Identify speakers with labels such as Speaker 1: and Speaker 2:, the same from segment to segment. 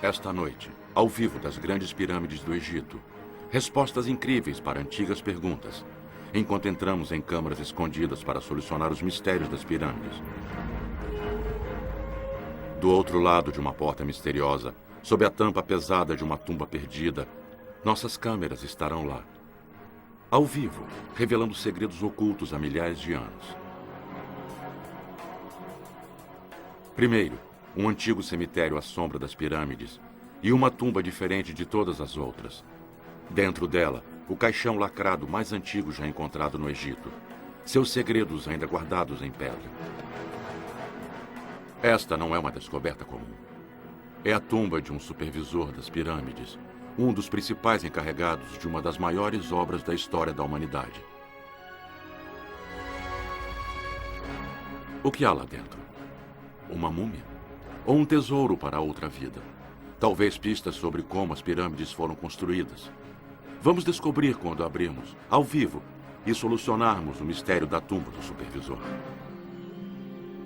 Speaker 1: Esta noite, ao vivo das grandes pirâmides do Egito, respostas incríveis para antigas perguntas, enquanto entramos em câmaras escondidas para solucionar os mistérios das pirâmides. Do outro lado de uma porta misteriosa, sob a tampa pesada de uma tumba perdida, nossas câmeras estarão lá, ao vivo, revelando segredos ocultos há milhares de anos. Primeiro, um antigo cemitério à sombra das pirâmides e uma tumba diferente de todas as outras. Dentro dela, o caixão lacrado mais antigo já encontrado no Egito, seus segredos ainda guardados em pedra. Esta não é uma descoberta comum. É a tumba de um supervisor das pirâmides, um dos principais encarregados de uma das maiores obras da história da humanidade. O que há lá dentro? Uma múmia? Ou um tesouro para outra vida? Talvez pistas sobre como as pirâmides foram construídas. Vamos descobrir quando abrirmos, ao vivo, e solucionarmos o mistério da tumba do supervisor.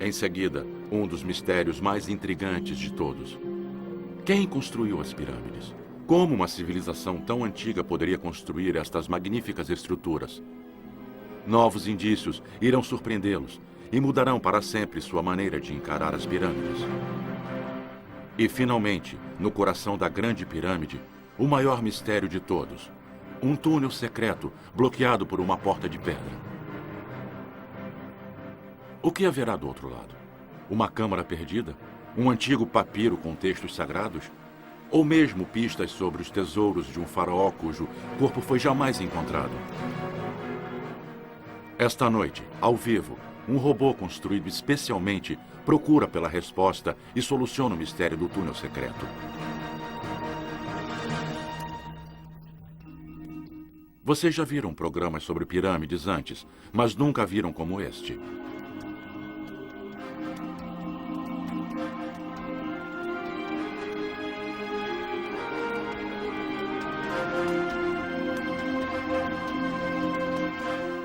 Speaker 1: Em seguida, um dos mistérios mais intrigantes de todos. Quem construiu as pirâmides? Como uma civilização tão antiga poderia construir estas magníficas estruturas? Novos indícios irão surpreendê-los e mudarão para sempre sua maneira de encarar as pirâmides. E, finalmente, no coração da Grande Pirâmide, o maior mistério de todos. Um túnel secreto bloqueado por uma porta de pedra. O que haverá do outro lado? Uma câmara perdida? Um antigo papiro com textos sagrados? Ou mesmo pistas sobre os tesouros de um faraó cujo corpo foi jamais encontrado? Esta noite, ao vivo, um robô construído especialmente procura pela resposta e soluciona o mistério do túnel secreto. Vocês já viram programas sobre pirâmides antes, mas nunca viram como este.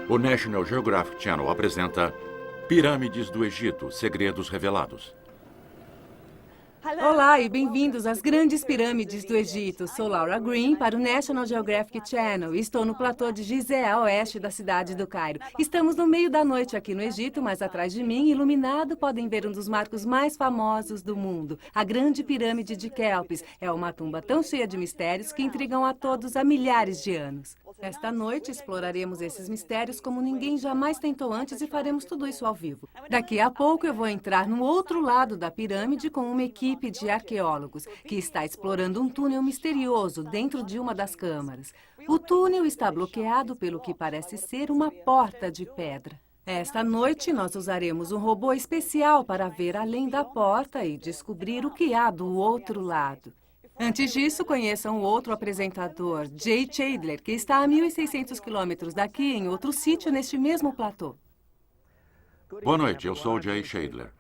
Speaker 1: O National Geographic Channel apresenta Pirâmides do Egito, Segredos Revelados.
Speaker 2: Olá e bem-vindos às grandes pirâmides do Egito. Sou Laura Green para o National Geographic Channel e estou no platô de Gizé, a oeste da cidade do Cairo. Estamos no meio da noite aqui no Egito, mas atrás de mim, iluminado, podem ver um dos marcos mais famosos do mundo, a Grande Pirâmide de Quéops. É uma tumba tão cheia de mistérios que intrigam a todos há milhares de anos. Esta noite exploraremos esses mistérios como ninguém jamais tentou antes e faremos tudo isso ao vivo. Daqui a pouco eu vou entrar no outro lado da pirâmide com uma equipe de arqueólogos que está explorando um túnel misterioso dentro de uma das câmaras. O túnel está bloqueado pelo que parece ser uma porta de pedra. Esta noite nós usaremos um robô especial para ver além da porta e descobrir o que há do outro lado. Antes disso, conheçam o outro apresentador, Jay Chandler, que está a 1.600 quilômetros daqui, em outro sítio neste mesmo platô.
Speaker 1: Boa noite, eu sou o Jay Chandler.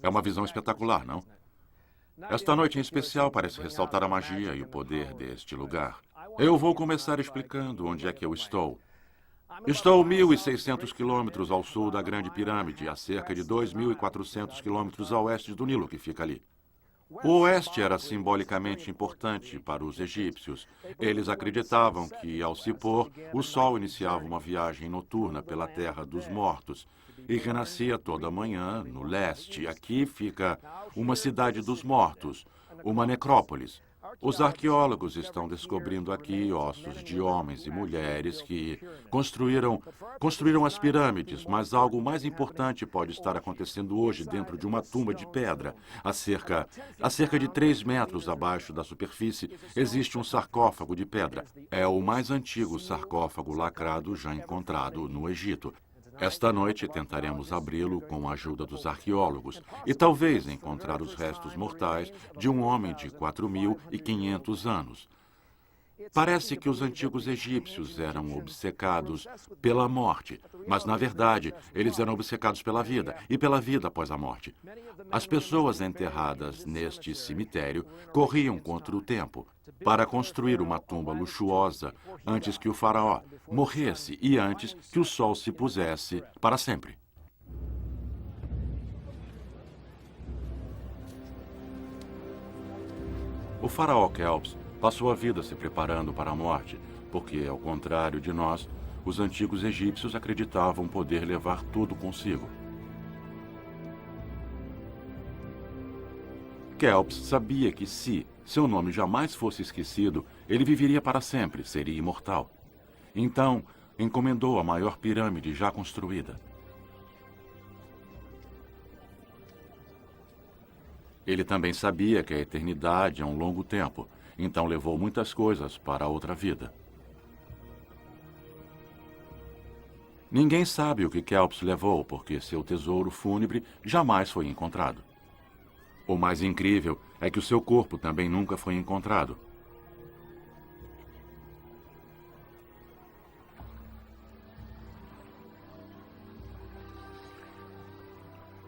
Speaker 1: É uma visão espetacular, não? Esta noite em especial parece ressaltar a magia e o poder deste lugar. Eu vou começar explicando onde é que eu estou. Estou 1.600 quilômetros ao sul da Grande Pirâmide, a cerca de 2.400 quilômetros a oeste do Nilo, que fica ali. O oeste era simbolicamente importante para os egípcios. Eles acreditavam que, ao se pôr, o sol iniciava uma viagem noturna pela terra dos mortos e renascia toda manhã no leste. Aqui fica uma cidade dos mortos, uma necrópolis. Os arqueólogos estão descobrindo aqui ossos de homens e mulheres que construíram as pirâmides, mas algo mais importante pode estar acontecendo hoje dentro de uma tumba de pedra. A cerca de 3 metros abaixo da superfície existe um sarcófago de pedra. É o mais antigo sarcófago lacrado já encontrado no Egito. Esta noite tentaremos abri-lo com a ajuda dos arqueólogos e talvez encontrar os restos mortais de um homem de 4.500 anos. Parece que os antigos egípcios eram obcecados pela morte, mas, na verdade, eles eram obcecados pela vida e pela vida após a morte. As pessoas enterradas neste cemitério corriam contra o tempo para construir uma tumba luxuosa antes que o faraó morresse e antes que o sol se pusesse para sempre. O faraó Kelps passou a vida se preparando para a morte, porque, ao contrário de nós, os antigos egípcios acreditavam poder levar tudo consigo. Kelps sabia que se seu nome jamais fosse esquecido, ele viveria para sempre, seria imortal. Então, encomendou a maior pirâmide já construída. Ele também sabia que a eternidade é um longo tempo, então levou muitas coisas para a outra vida. Ninguém sabe o que Kelps levou, porque seu tesouro fúnebre jamais foi encontrado. O mais incrível é que o seu corpo também nunca foi encontrado.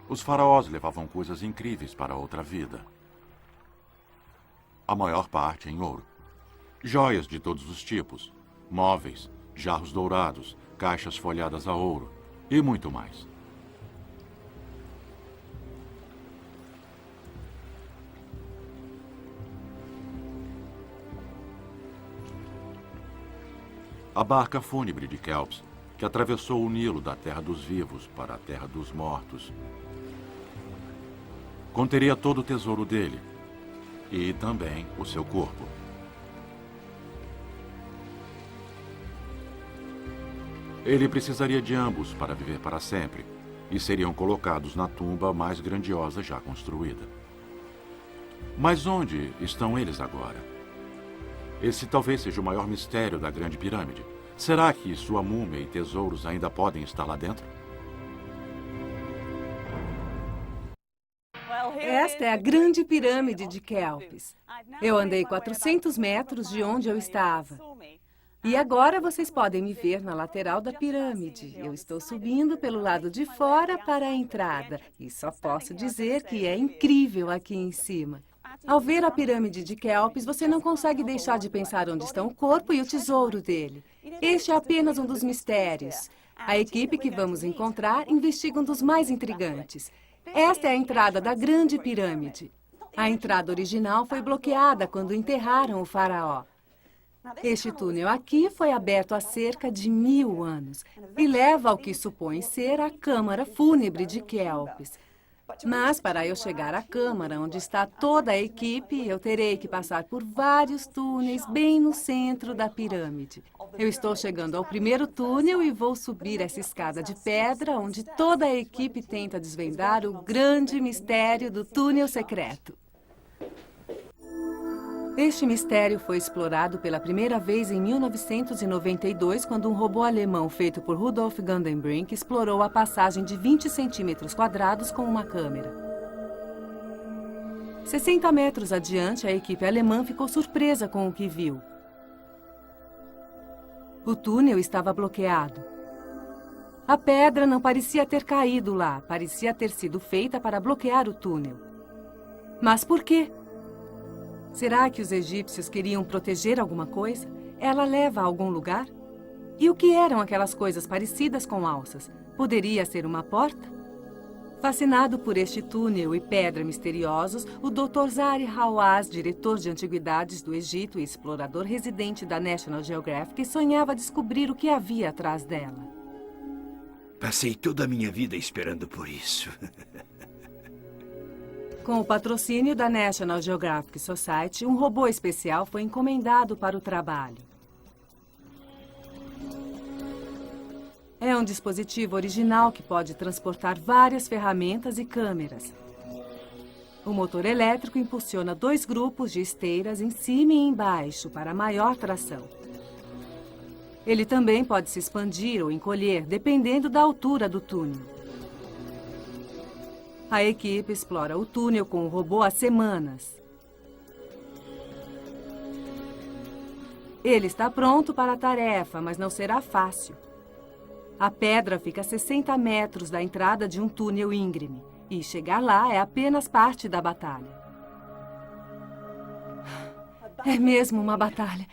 Speaker 1: Os faraós levavam coisas incríveis para a outra vida. A maior parte em ouro. Joias de todos os tipos, móveis, jarros dourados, caixas folhadas a ouro e muito mais. A barca fúnebre de Kelps, que atravessou o Nilo da terra dos vivos para a terra dos mortos, conteria todo o tesouro dele e também o seu corpo. Ele precisaria de ambos para viver para sempre e seriam colocados na tumba mais grandiosa já construída. Mas onde estão eles agora? Esse talvez seja o maior mistério da Grande Pirâmide. Será que sua múmia e tesouros ainda podem estar lá dentro?
Speaker 2: Esta é a Grande Pirâmide de Kelps. Eu andei 400 metros de onde eu estava. E agora vocês podem me ver na lateral da pirâmide. Eu estou subindo pelo lado de fora para a entrada. E só posso dizer que é incrível aqui em cima. Ao ver a pirâmide de Kelps, você não consegue deixar de pensar onde estão o corpo e o tesouro dele. Este é apenas um dos mistérios. A equipe que vamos encontrar investiga um dos mais intrigantes. Esta é a entrada da Grande Pirâmide. A entrada original foi bloqueada quando enterraram o faraó. Este túnel aqui foi aberto há cerca de 1000 anos e leva ao que supõe ser a câmara fúnebre de Kelps. Mas, para eu chegar à câmara, onde está toda a equipe, eu terei que passar por vários túneis bem no centro da pirâmide. Eu estou chegando ao primeiro túnel e vou subir essa escada de pedra, onde toda a equipe tenta desvendar o grande mistério do túnel secreto. Este mistério foi explorado pela primeira vez em 1992, quando um robô alemão feito por Rudolf Gandenbrink explorou a passagem de 20 centímetros quadrados com uma câmera. 60 metros adiante, a equipe alemã ficou surpresa com o que viu. O túnel estava bloqueado. A pedra não parecia ter caído lá, parecia ter sido feita para bloquear o túnel. Mas por quê? Será que os egípcios queriam proteger alguma coisa? Ela leva a algum lugar? E o que eram aquelas coisas parecidas com alças? Poderia ser uma porta? Fascinado por este túnel e pedra misteriosos, o Dr. Zahi Hawass, diretor de antiguidades do Egito e explorador residente da National Geographic, sonhava descobrir o que havia atrás dela.
Speaker 3: Passei toda a minha vida esperando por isso.
Speaker 2: Com o patrocínio da National Geographic Society, um robô especial foi encomendado para o trabalho. É um dispositivo original que pode transportar várias ferramentas e câmeras. O motor elétrico impulsiona 2 grupos de esteiras em cima e embaixo para maior tração. Ele também pode se expandir ou encolher, dependendo da altura do túnel. A equipe explora o túnel com o robô há semanas. Ele está pronto para a tarefa, mas não será fácil. A pedra fica a 60 metros da entrada de um túnel íngreme. E chegar lá é apenas parte da batalha. É mesmo uma batalha.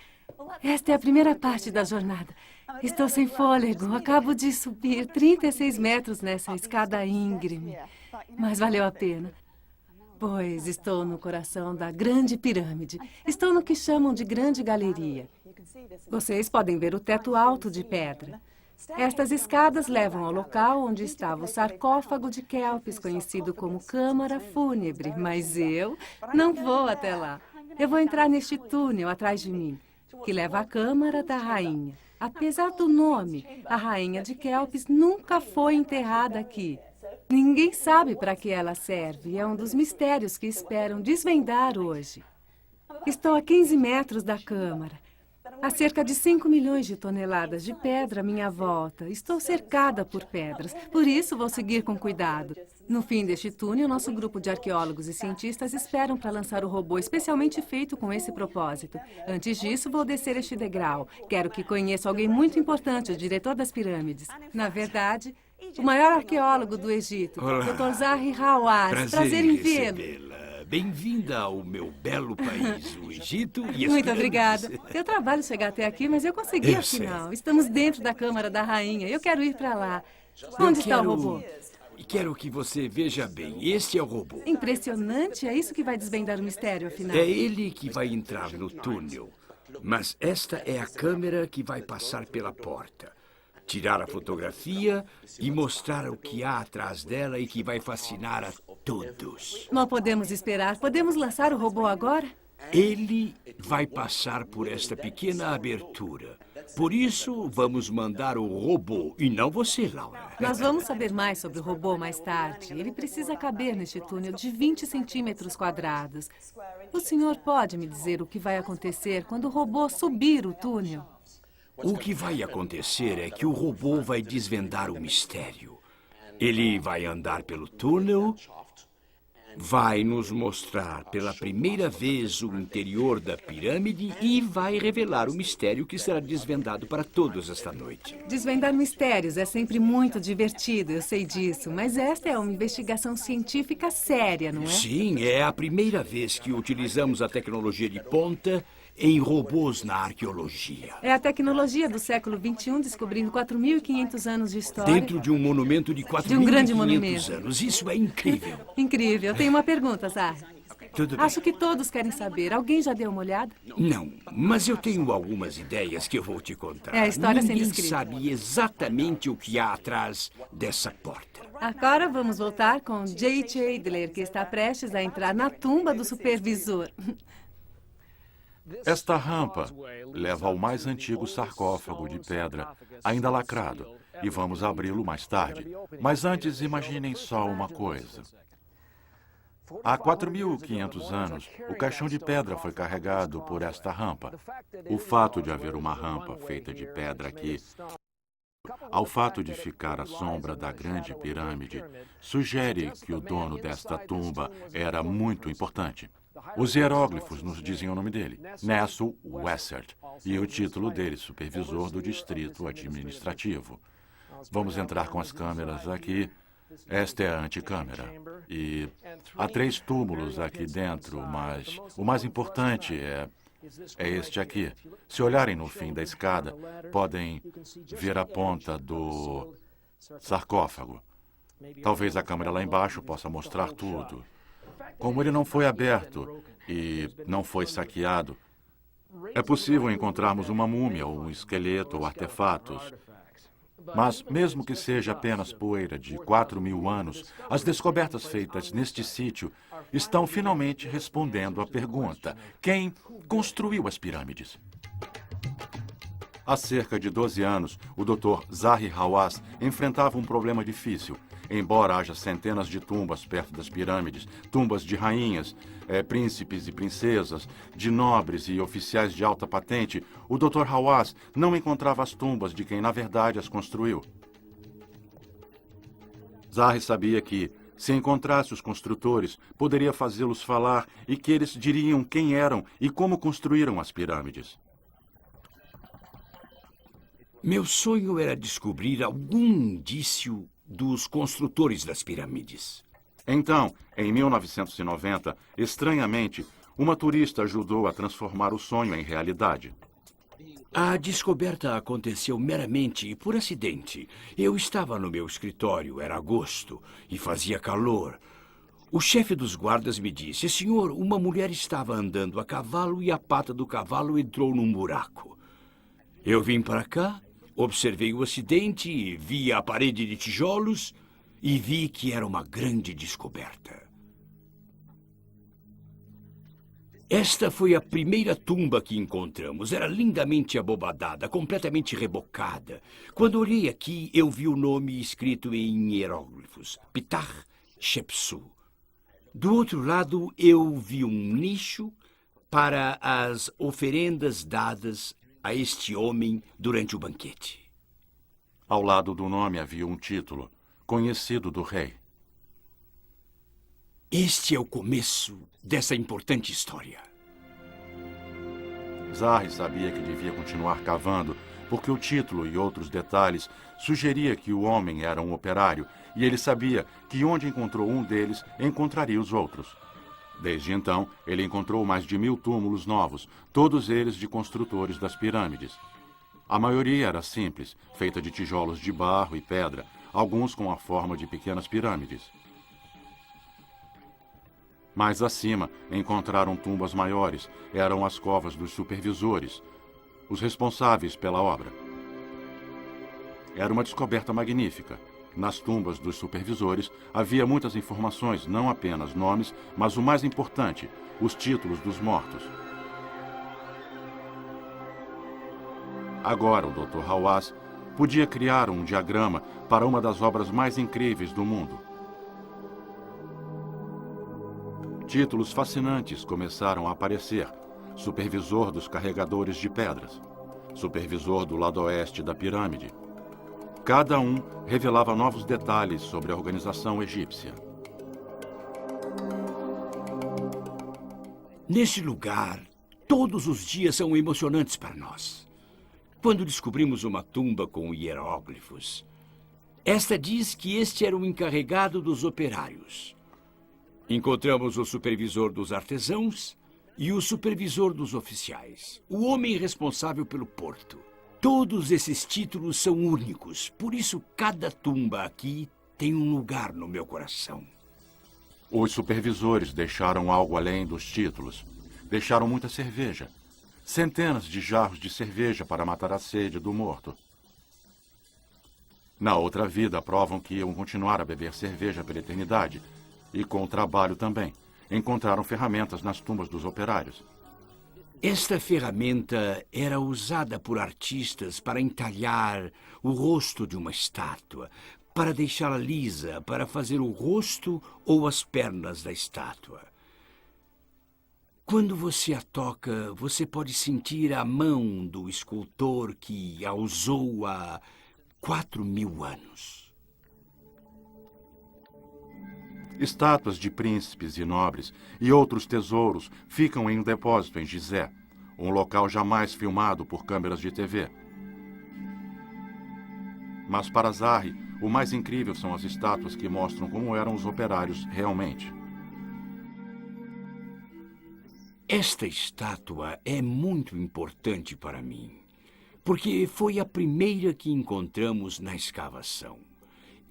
Speaker 2: Esta é a primeira parte da jornada. Estou sem fôlego. Acabo de subir 36 metros nessa escada íngreme. Mas valeu a pena. Pois estou no coração da Grande Pirâmide. Estou no que chamam de Grande Galeria. Vocês podem ver o teto alto de pedra. Estas escadas levam ao local onde estava o sarcófago de Kelpis, conhecido como Câmara Fúnebre. Mas eu não vou até lá. Eu vou entrar neste túnel atrás de mim, que leva à Câmara da Rainha. Apesar do nome, a Rainha de Kelpis nunca foi enterrada aqui. Ninguém sabe para que ela serve. É um dos mistérios que esperam desvendar hoje. Estou a 15 metros da Câmara. Há cerca de 5 milhões de toneladas de pedra à minha volta. Estou cercada por pedras. Por isso, vou seguir com cuidado. No fim deste túnel, nosso grupo de arqueólogos e cientistas esperam para lançar o robô especialmente feito com esse propósito. Antes disso, vou descer este degrau. Quero que conheça alguém muito importante, o diretor das pirâmides. Na verdade, o maior arqueólogo do Egito,
Speaker 3: Olá.
Speaker 2: Dr. Zahi Hawass. Prazer em vê-lo.
Speaker 3: recebê-la. Bem-vinda ao meu belo país, o Egito e as
Speaker 2: Muito
Speaker 3: pirâmides.
Speaker 2: obrigada. Deu trabalho chegar até aqui, mas eu consegui
Speaker 3: Eu sei.
Speaker 2: afinal. Estamos dentro da Câmara da Rainha. Eu quero ir para lá. Onde está o robô?
Speaker 3: Quero que você veja bem. Este é o robô.
Speaker 2: Impressionante. É isso que vai desvendar o mistério, afinal.
Speaker 3: É ele que vai entrar no túnel. Mas esta é a câmera que vai passar pela porta. Tirar a fotografia e mostrar o que há atrás dela e que vai fascinar a todos.
Speaker 2: Não podemos esperar. Podemos lançar o robô agora?
Speaker 3: Ele vai passar por esta pequena abertura. Por isso, vamos mandar o robô e não você, Laura.
Speaker 2: Nós vamos saber mais sobre o robô mais tarde. Ele precisa caber neste túnel de 20 centímetros quadrados. O senhor pode me dizer o que vai acontecer quando o robô subir o túnel?
Speaker 3: O que vai acontecer é que o robô vai desvendar o mistério. Ele vai andar pelo túnel, vai nos mostrar pela primeira vez o interior da pirâmide e vai revelar o mistério que será desvendado para todos esta noite.
Speaker 2: Desvendar mistérios é sempre muito divertido, eu sei disso. Mas esta é uma investigação científica séria, não é?
Speaker 3: Sim, é a primeira vez que utilizamos a tecnologia de ponta em robôs na arqueologia.
Speaker 2: É a tecnologia do século XXI descobrindo 4.500 anos de história.
Speaker 3: Dentro de um monumento de 4.500
Speaker 2: grande monumento.
Speaker 3: anos. Isso é incrível.
Speaker 2: Incrível. Eu tenho uma pergunta, Zahi.
Speaker 3: Tudo bem.
Speaker 2: Acho que todos querem saber. Alguém já deu uma olhada?
Speaker 3: Não, mas eu tenho algumas ideias que eu vou te contar.
Speaker 2: É a história sendo
Speaker 3: Ninguém
Speaker 2: escrita.
Speaker 3: sabe exatamente o que há atrás dessa porta.
Speaker 2: Agora vamos voltar com Jay Chandler, que está prestes a entrar na tumba do supervisor.
Speaker 1: Esta rampa leva ao mais antigo sarcófago de pedra, ainda lacrado, e vamos abri-lo mais tarde. Mas antes, imaginem só uma coisa. Há 4.500 anos, o caixão de pedra foi carregado por esta rampa. O fato de haver uma rampa feita de pedra aqui, ao fato de ficar à sombra da grande pirâmide, sugere que o dono desta tumba era muito importante. Os hieróglifos nos dizem o nome dele, Nessul Wessert, e o título dele, supervisor do distrito administrativo. Vamos entrar com as câmeras aqui. Esta é a anticâmara. E há 3 túmulos aqui dentro, mas o mais importante é este aqui. Se olharem no fim da escada, podem ver a ponta do sarcófago. Talvez a câmera lá embaixo possa mostrar tudo. Como ele não foi aberto e não foi saqueado, é possível encontrarmos uma múmia, ou um esqueleto ou artefatos. Mas, mesmo que seja apenas poeira de 4.000 anos, as descobertas feitas neste sítio estão finalmente respondendo à pergunta: quem construiu as pirâmides? Há cerca de 12 anos, o Dr. Zahi Hawass enfrentava um problema difícil. Embora haja centenas de tumbas perto das pirâmides, tumbas de rainhas, príncipes e princesas, de nobres e oficiais de alta patente, o Dr. Hawass não encontrava as tumbas de quem, na verdade, as construiu. Zahi sabia que, se encontrasse os construtores, poderia fazê-los falar e que eles diriam quem eram e como construíram as pirâmides.
Speaker 3: Meu sonho era descobrir algum indício dos construtores das pirâmides.
Speaker 1: Então, em 1990, estranhamente, uma turista ajudou a transformar o sonho em realidade.
Speaker 3: A descoberta aconteceu meramente por acidente. Eu estava no meu escritório, era agosto, e fazia calor. O chefe dos guardas me disse: senhor, uma mulher estava andando a cavalo e a pata do cavalo entrou num buraco. Eu vim para cá, observei o acidente, vi a parede de tijolos e vi que era uma grande descoberta. Esta foi a primeira tumba que encontramos. Era lindamente abobadada, completamente rebocada. Quando olhei aqui, eu vi o nome escrito em hieróglifos: Ptah Shepsu. Do outro lado, eu vi um nicho para as oferendas dadas a este homem durante o banquete.
Speaker 1: Ao lado do nome havia um título, conhecido do rei.
Speaker 3: Este é o começo dessa importante história.
Speaker 1: Zahi sabia que devia continuar cavando, porque o título e outros detalhes sugeria que o homem era um operário, e ele sabia que onde encontrou um deles, encontraria os outros. Desde então, ele encontrou mais de 1000 túmulos novos, todos eles de construtores das pirâmides. A maioria era simples, feita de tijolos de barro e pedra, alguns com a forma de pequenas pirâmides. Mais acima, encontraram tumbas maiores. Eram as covas dos supervisores, os responsáveis pela obra. Era uma descoberta magnífica. Nas tumbas dos supervisores havia muitas informações, não apenas nomes, mas o mais importante, os títulos dos mortos. Agora o Dr. Hawass podia criar um diagrama para uma das obras mais incríveis do mundo. Títulos fascinantes começaram a aparecer. Supervisor dos carregadores de pedras. Supervisor do lado oeste da pirâmide. Cada um revelava novos detalhes sobre a organização egípcia.
Speaker 3: Neste lugar, todos os dias são emocionantes para nós. Quando descobrimos uma tumba com hieróglifos, esta diz que este era o encarregado dos operários. Encontramos o supervisor dos artesãos e o supervisor dos oficiais, o homem responsável pelo porto. Todos esses títulos são únicos, por isso cada tumba aqui tem um lugar no meu coração.
Speaker 1: Os supervisores deixaram algo além dos títulos. Deixaram muita cerveja. Centenas de jarros de cerveja para matar a sede do morto. Na outra vida, provam que iam continuar a beber cerveja pela eternidade. E com o trabalho também. Encontraram ferramentas nas tumbas dos operários.
Speaker 3: Esta ferramenta era usada por artistas para entalhar o rosto de uma estátua, para deixá-la lisa, para fazer o rosto ou as pernas da estátua. Quando você a toca, você pode sentir a mão do escultor que a usou há 4.000 anos.
Speaker 1: Estátuas de príncipes e nobres e outros tesouros ficam em um depósito em Gizé, um local jamais filmado por câmeras de TV. Mas para Zahi, o mais incrível são as estátuas que mostram como eram os operários realmente.
Speaker 3: Esta estátua é muito importante para mim, porque foi a primeira que encontramos na escavação.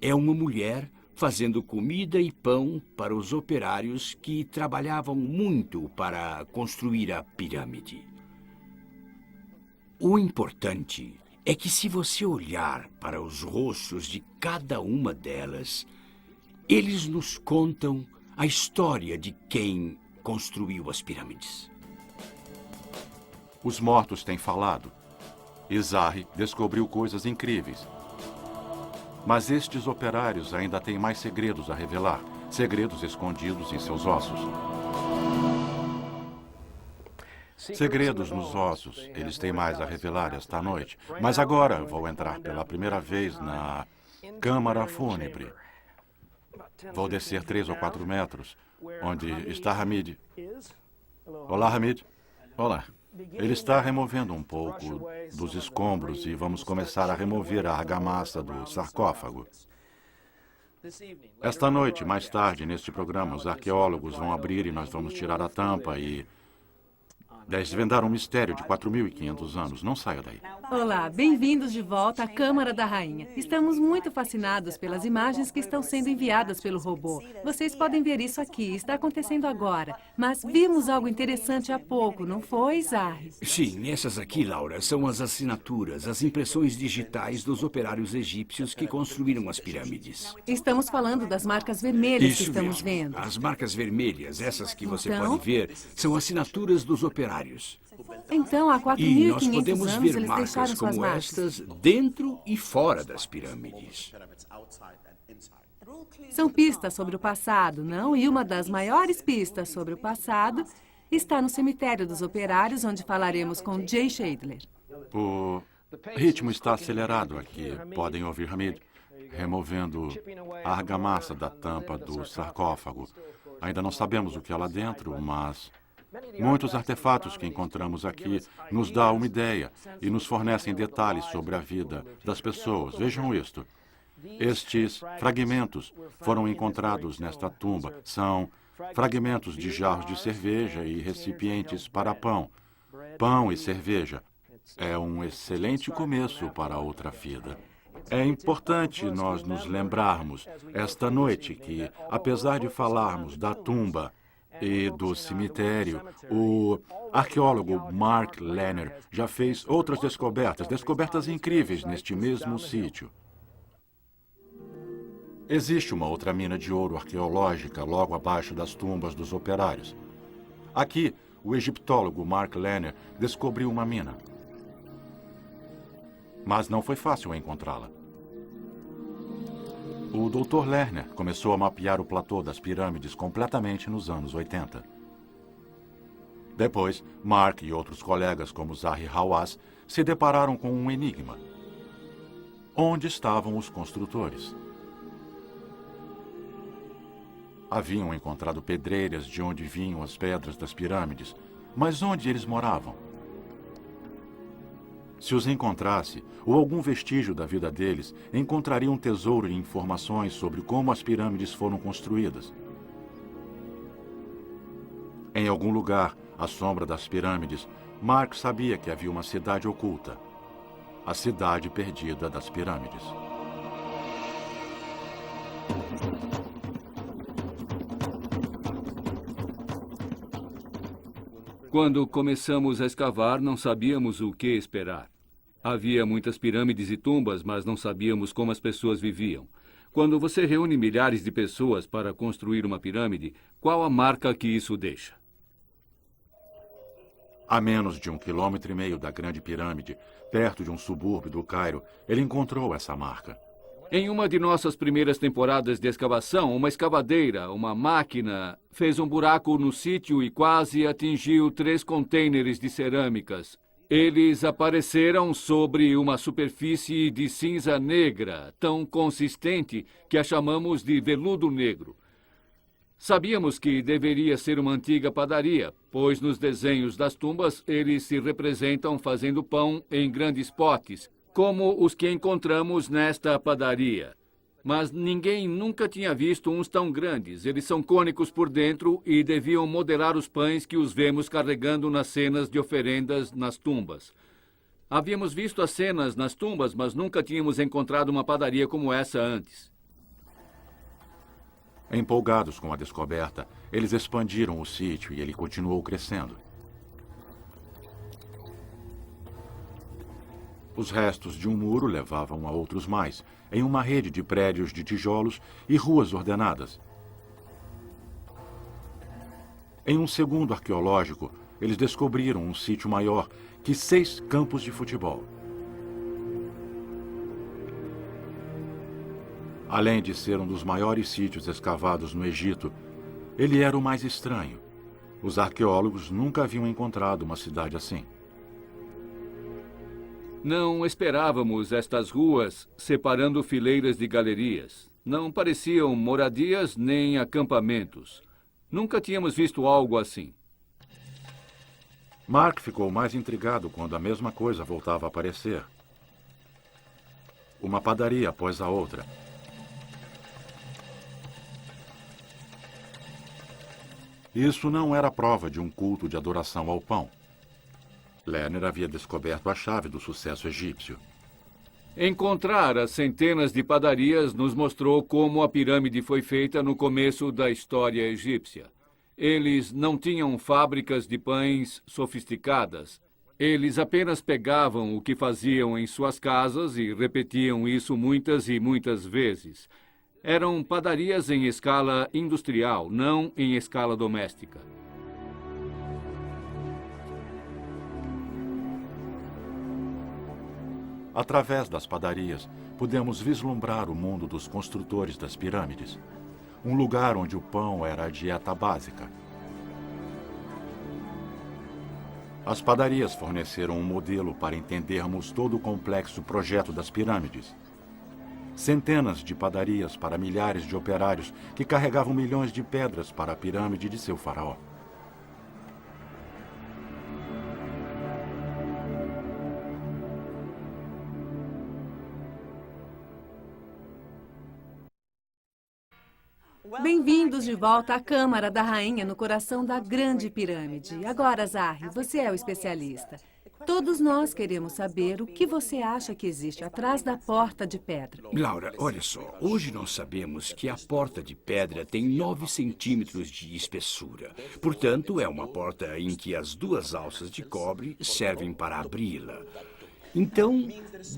Speaker 3: É uma mulher fazendo comida e pão para os operários que trabalhavam muito para construir a pirâmide. O importante é que se você olhar para os rostos de cada uma delas, eles nos contam a história de quem construiu as pirâmides.
Speaker 1: Os mortos têm falado. E Zahi descobriu coisas incríveis. Mas estes operários ainda têm mais segredos a revelar, segredos escondidos em seus ossos. Segredos nos ossos, eles têm mais a revelar esta noite. Mas agora vou entrar pela primeira vez na câmara fúnebre. Vou descer 3 ou 4 metros, onde está Hamid. Olá, Hamid.
Speaker 4: Olá.
Speaker 1: Ele está removendo um pouco dos escombros e vamos começar a remover a argamassa do sarcófago. Esta noite, mais tarde, neste programa, os arqueólogos vão abrir e nós vamos tirar a tampa e desvendar um mistério de 4.500 anos. Não saia daí.
Speaker 2: Olá, bem-vindos de volta à Câmara da Rainha. Estamos muito fascinados pelas imagens que estão sendo enviadas pelo robô. Vocês podem ver isso aqui, está acontecendo agora. Mas vimos algo interessante há pouco, não foi, Zahri?
Speaker 3: Sim, essas aqui, Laura, são as assinaturas, as impressões digitais dos operários egípcios que construíram as pirâmides.
Speaker 2: Estamos falando das marcas vermelhas que
Speaker 3: Isso
Speaker 2: estamos
Speaker 3: mesmo.
Speaker 2: vendo.
Speaker 3: As marcas vermelhas, essas que você
Speaker 2: Então?
Speaker 3: pode ver, são assinaturas dos operários.
Speaker 2: Então, há
Speaker 3: E nós
Speaker 2: 4.500
Speaker 3: podemos
Speaker 2: anos,
Speaker 3: ver
Speaker 2: eles deixaram
Speaker 3: marcas
Speaker 2: suas
Speaker 3: como
Speaker 2: marcas.
Speaker 3: estas dentro e fora das pirâmides.
Speaker 2: São pistas sobre o passado, não? E uma das maiores pistas sobre o passado está no cemitério dos operários, onde falaremos com Jay Shadler.
Speaker 1: O ritmo está acelerado aqui. Podem ouvir Hamid removendo a argamassa da tampa do sarcófago. Ainda não sabemos o que há lá dentro, mas muitos artefatos que encontramos aqui nos dão uma ideia e nos fornecem detalhes sobre a vida das pessoas. Vejam isto. Estes fragmentos foram encontrados nesta tumba. São fragmentos de jarros de cerveja e recipientes para pão. Pão e cerveja é um excelente começo para outra vida. É importante nós nos lembrarmos esta noite que, apesar de falarmos da tumba e do cemitério, o arqueólogo Mark Lehner já fez outras descobertas incríveis neste mesmo sítio. Existe uma outra mina de ouro arqueológica logo abaixo das tumbas dos operários. Aqui, o egiptólogo Mark Lehner descobriu uma mina. Mas não foi fácil encontrá-la. O Dr. Lerner começou a mapear o platô das pirâmides completamente nos anos 80. Depois, Mark e outros colegas como Zahi Hawass se depararam com um enigma. Onde estavam os construtores? Haviam encontrado pedreiras de onde vinham as pedras das pirâmides, mas onde eles moravam? Se os encontrasse, ou algum vestígio da vida deles, encontraria um tesouro de informações sobre como as pirâmides foram construídas. Em algum lugar, à sombra das pirâmides, Mark sabia que havia uma cidade oculta. A cidade perdida das pirâmides.
Speaker 4: Quando começamos a escavar, não sabíamos o que esperar. Havia muitas pirâmides e tumbas, mas não sabíamos como as pessoas viviam. Quando você reúne milhares de pessoas para construir uma pirâmide, qual a marca que isso deixa?
Speaker 1: A menos de 1,5 quilômetros da Grande Pirâmide, perto de um subúrbio do Cairo, ele encontrou essa marca.
Speaker 4: Em uma de nossas primeiras temporadas de escavação, uma escavadeira, uma máquina, fez um buraco no sítio e quase atingiu 3 contêineres de cerâmicas. Eles apareceram sobre uma superfície de cinza negra, tão consistente que a chamamos de veludo negro. Sabíamos que deveria ser uma antiga padaria, pois nos desenhos das tumbas eles se representam fazendo pão em grandes potes, como os que encontramos nesta padaria. Mas ninguém nunca tinha visto uns tão grandes. Eles são cônicos por dentro e deviam modelar os pães que os vemos carregando nas cenas de oferendas nas tumbas. Havíamos visto as cenas nas tumbas, mas nunca tínhamos encontrado uma padaria como essa antes.
Speaker 1: Empolgados com a descoberta, eles expandiram o sítio e ele continuou crescendo. Os restos de um muro levavam a outros mais, em uma rede de prédios de tijolos e ruas ordenadas. Em um segundo arqueológico, eles descobriram um sítio maior que 6 campos de futebol. Além de ser um dos maiores sítios escavados no Egito, ele era o mais estranho. Os arqueólogos nunca haviam encontrado uma cidade assim.
Speaker 4: Não esperávamos estas ruas separando fileiras de galerias. Não pareciam moradias nem acampamentos. Nunca tínhamos visto algo assim.
Speaker 1: Mark ficou mais intrigado quando a mesma coisa voltava a aparecer. Uma padaria após a outra. Isso não era prova de um culto de adoração ao pão. Lerner havia descoberto a chave do sucesso egípcio.
Speaker 4: Encontrar as centenas de padarias nos mostrou como a pirâmide foi feita no começo da história egípcia. Eles não tinham fábricas de pães sofisticadas. Eles apenas pegavam o que faziam em suas casas e repetiam isso muitas e muitas vezes. Eram padarias em escala industrial, não em escala doméstica.
Speaker 1: Através das padarias, podemos vislumbrar o mundo dos construtores das pirâmides. Um lugar onde o pão era a dieta básica. As padarias forneceram um modelo para entendermos todo o complexo projeto das pirâmides. Centenas de padarias para milhares de operários que carregavam milhões de pedras para a pirâmide de seu faraó.
Speaker 2: Bem-vindos de volta à Câmara da Rainha no coração da Grande Pirâmide. Agora, Zahi, você é o especialista. Todos nós queremos saber o que você acha que existe atrás da porta de pedra.
Speaker 3: Laura, olha só. Hoje nós sabemos que a porta de pedra tem 9 centímetros de espessura. Portanto, é uma porta em que as 2 alças de cobre servem para abri-la. Então,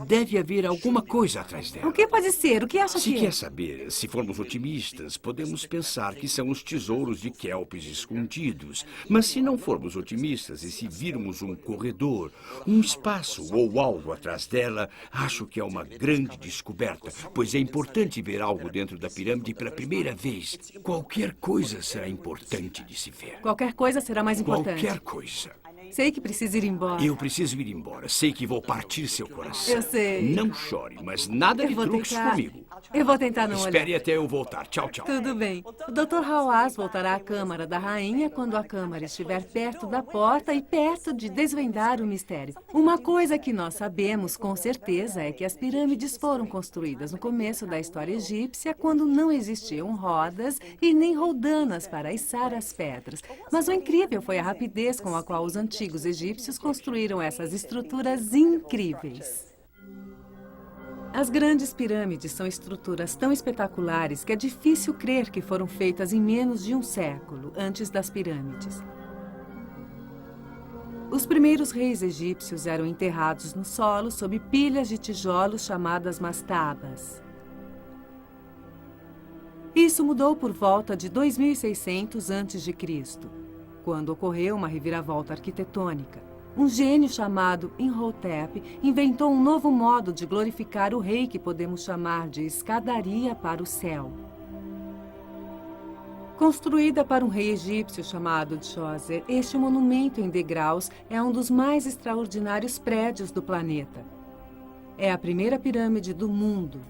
Speaker 3: deve haver alguma coisa atrás dela.
Speaker 2: O que pode ser? O que acha
Speaker 3: Se
Speaker 2: que
Speaker 3: quer
Speaker 2: é?
Speaker 3: saber, se formos otimistas, podemos pensar que são os tesouros de Kelpis escondidos. Mas se não formos otimistas e se virmos um corredor, um espaço ou algo atrás dela, acho que é uma grande descoberta, pois é importante ver algo dentro da pirâmide pela primeira vez. Qualquer coisa será importante de se ver.
Speaker 2: Qualquer coisa será mais importante.
Speaker 3: Qualquer coisa.
Speaker 2: Sei que precisa ir embora.
Speaker 3: Eu preciso ir embora. Sei que vou partir seu coração.
Speaker 2: Eu sei.
Speaker 3: Não chore, mas nada de truques comigo.
Speaker 2: Eu vou tentar não olhar.
Speaker 3: Espere até eu voltar. Tchau, tchau.
Speaker 2: Tudo bem. O Dr. Hawass voltará à Câmara da Rainha quando a Câmara estiver perto da porta e perto de desvendar o mistério. Uma coisa que nós sabemos com certeza é que as pirâmides foram construídas no começo da história egípcia, quando não existiam rodas e nem roldanas para içar as pedras. Mas o incrível foi a rapidez com a qual os antigos egípcios construíram essas estruturas incríveis. As grandes pirâmides são estruturas tão espetaculares que é difícil crer que foram feitas em menos de um século antes das pirâmides. Os primeiros reis egípcios eram enterrados no solo sob pilhas de tijolos chamadas mastabas. Isso mudou por volta de 2600 a.C., quando ocorreu uma reviravolta arquitetônica. Um gênio chamado Imhotep inventou um novo modo de glorificar o rei que podemos chamar de escadaria para o céu. Construída para um rei egípcio chamado Djoser, este monumento em degraus é um dos mais extraordinários prédios do planeta. É a primeira pirâmide do mundo.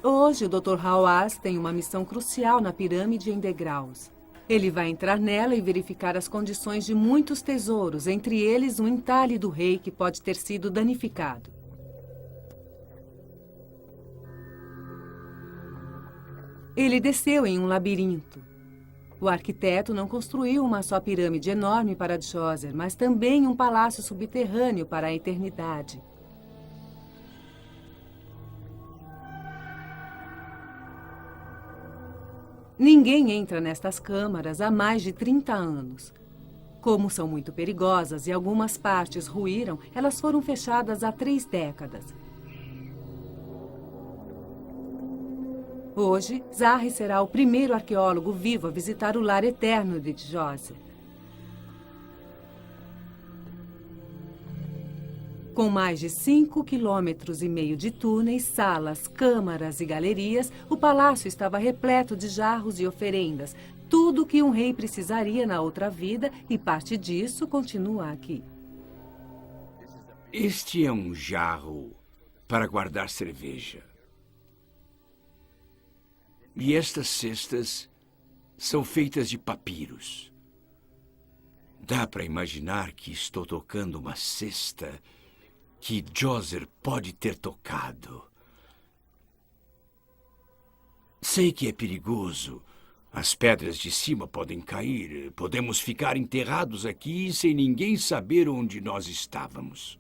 Speaker 2: Hoje, o Dr. Hawass tem uma missão crucial na pirâmide em degraus. Ele vai entrar nela e verificar as condições de muitos tesouros, entre eles um entalhe do rei que pode ter sido danificado. Ele desceu em um labirinto. O arquiteto não construiu uma só pirâmide enorme para Djoser, mas também um palácio subterrâneo para a eternidade. Ninguém entra nestas câmaras há mais de 30 anos. Como são muito perigosas e algumas partes ruíram, elas foram fechadas há 3 décadas. Hoje, Zahi será o primeiro arqueólogo vivo a visitar o lar eterno de Djoser. Com mais de 5,5 quilômetros de túneis, salas, câmaras e galerias, o palácio estava repleto de jarros e oferendas, tudo o que um rei precisaria na outra vida, e parte disso continua aqui.
Speaker 3: Este é um jarro para guardar cerveja. E estas cestas são feitas de papiros. Dá para imaginar que estou tocando uma cesta que Djoser pode ter tocado. Sei que é perigoso. As pedras de cima podem cair. Podemos ficar enterrados aqui sem ninguém saber onde nós estávamos.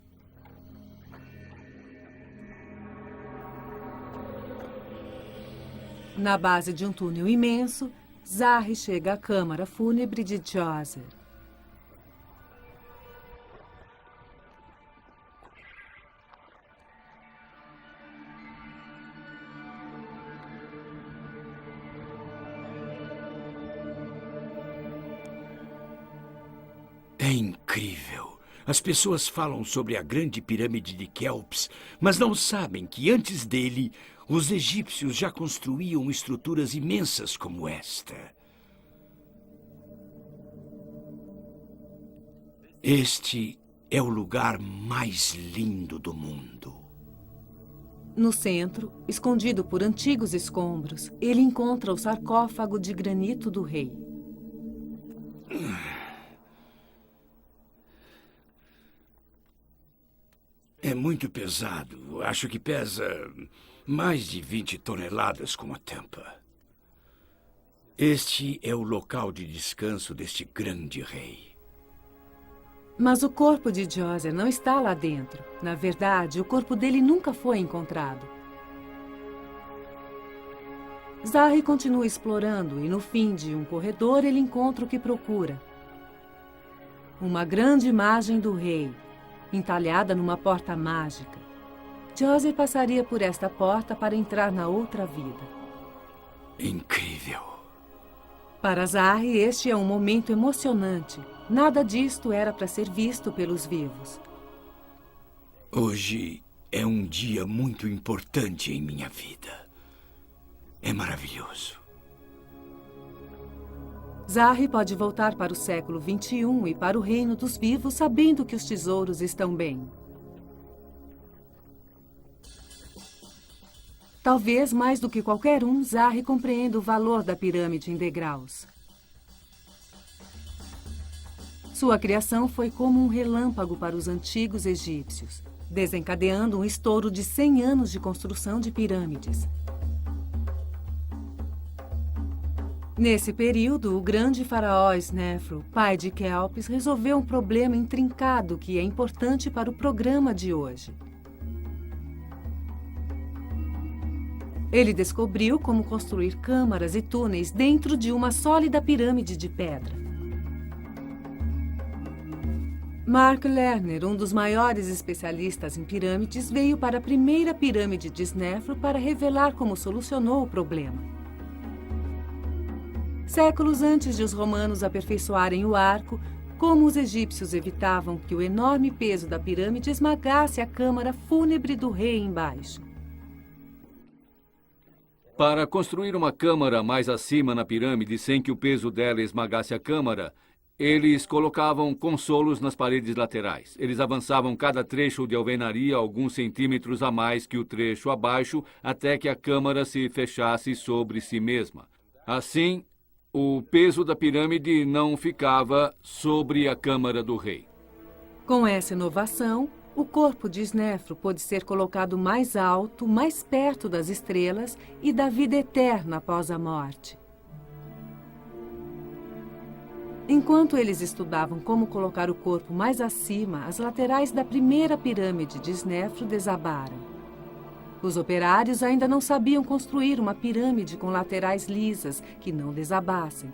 Speaker 2: Na base de um túnel imenso, Zahri chega à câmara fúnebre de Djoser.
Speaker 3: É incrível. As pessoas falam sobre a grande pirâmide de Quéops, mas não sabem que antes dele, os egípcios já construíam estruturas imensas como esta. Este é o lugar mais lindo do mundo.
Speaker 2: No centro, escondido por antigos escombros, ele encontra o sarcófago de granito do rei.
Speaker 3: É muito pesado. Acho que pesa mais de 20 toneladas com a tampa. Este é o local de descanso deste grande rei.
Speaker 2: Mas o corpo de Djoser não está lá dentro. Na verdade, o corpo dele nunca foi encontrado. Zahri continua explorando e no fim de um corredor ele encontra o que procura. Uma grande imagem do rei, entalhada numa porta mágica. Djoser passaria por esta porta para entrar na outra vida.
Speaker 3: Incrível.
Speaker 2: Para Zahri, este é um momento emocionante. Nada disto era para ser visto pelos vivos.
Speaker 3: Hoje é um dia muito importante em minha vida. É maravilhoso.
Speaker 2: Zahri pode voltar para o século XXI e para o reino dos vivos sabendo que os tesouros estão bem. Talvez mais do que qualquer um, Zahri compreenda o valor da pirâmide em degraus. Sua criação foi como um relâmpago para os antigos egípcios, desencadeando um estouro de 100 anos de construção de pirâmides. Nesse período, o grande faraó Snefru, pai de Quéops, resolveu um problema intrincado que é importante para o programa de hoje. Ele descobriu como construir câmaras e túneis dentro de uma sólida pirâmide de pedra. Mark Lerner, um dos maiores especialistas em pirâmides, veio para a primeira pirâmide de Snefru para revelar como solucionou o problema. Séculos antes de os romanos aperfeiçoarem o arco, como os egípcios evitavam que o enorme peso da pirâmide esmagasse a câmara fúnebre do rei embaixo.
Speaker 4: Para construir uma câmara mais acima na pirâmide sem que o peso dela esmagasse a câmara, eles colocavam consolos nas paredes laterais. Eles avançavam cada trecho de alvenaria alguns centímetros a mais que o trecho abaixo, até que a câmara se fechasse sobre si mesma. Assim, o peso da pirâmide não ficava sobre a câmara do rei.
Speaker 2: Com essa inovação, o corpo de Snefru pôde ser colocado mais alto, mais perto das estrelas e da vida eterna após a morte. Enquanto eles estudavam como colocar o corpo mais acima, as laterais da primeira pirâmide de Snefru desabaram. Os operários ainda não sabiam construir uma pirâmide com laterais lisas que não desabassem.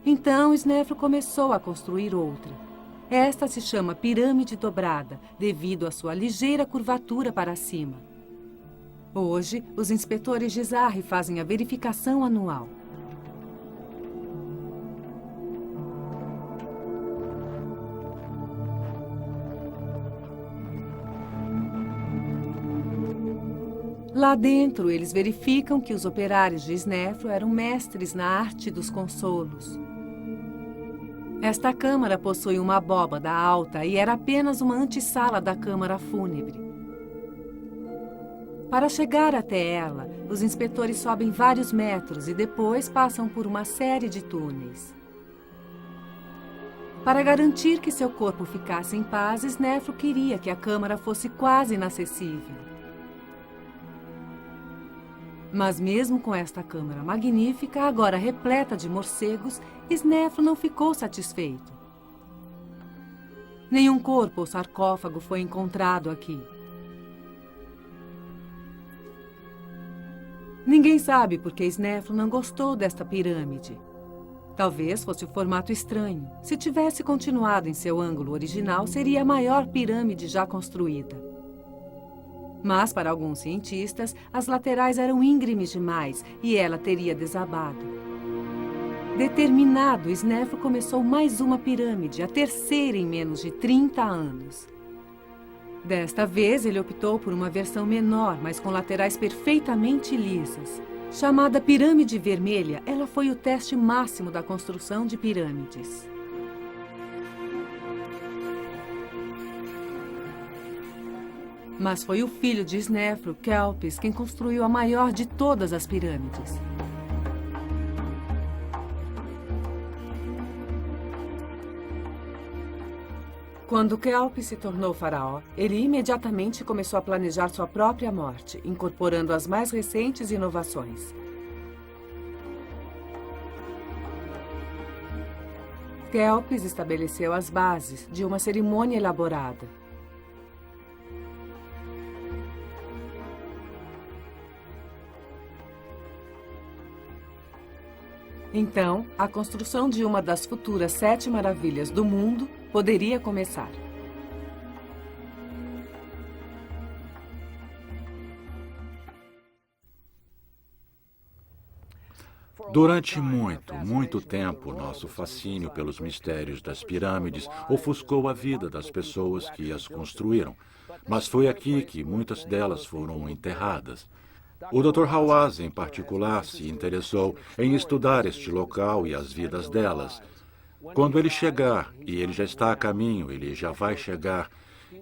Speaker 2: Então, Snefru começou a construir outra. Esta se chama pirâmide dobrada, devido à sua ligeira curvatura para cima. Hoje, os inspetores de Zahri fazem a verificação anual. Lá dentro, eles verificam que os operários de Snefru eram mestres na arte dos consolos. Esta câmara possui uma abóbada alta e era apenas uma antessala da câmara fúnebre. Para chegar até ela, os inspetores sobem vários metros e depois passam por uma série de túneis. Para garantir que seu corpo ficasse em paz, Snefru queria que a câmara fosse quase inacessível. Mas mesmo com esta câmara magnífica, agora repleta de morcegos, Snefru não ficou satisfeito. Nenhum corpo ou sarcófago foi encontrado aqui. Ninguém sabe por que Snefru não gostou desta pirâmide. Talvez fosse o formato estranho. Se tivesse continuado em seu ângulo original, seria a maior pirâmide já construída. Mas, para alguns cientistas, as laterais eram íngremes demais e ela teria desabado. Determinado, Snefru começou mais uma pirâmide, a terceira em menos de 30 anos. Desta vez, ele optou por uma versão menor, mas com laterais perfeitamente lisas. Chamada Pirâmide Vermelha, ela foi o teste máximo da construção de pirâmides. Mas foi o filho de Snefru, Kelpis, quem construiu a maior de todas as pirâmides. Quando Kelpis se tornou faraó, ele imediatamente começou a planejar sua própria morte, incorporando as mais recentes inovações. Kelpis estabeleceu as bases de uma cerimônia elaborada. Então, a construção de uma das futuras 7 maravilhas do mundo poderia começar.
Speaker 1: Durante muito tempo, nosso fascínio pelos mistérios das pirâmides ofuscou a vida das pessoas que as construíram. Mas foi aqui que muitas delas foram enterradas. O Dr. Hawass, em particular, se interessou em estudar este local e as vidas delas. Quando ele chegar, e ele já está a caminho, ele já vai chegar,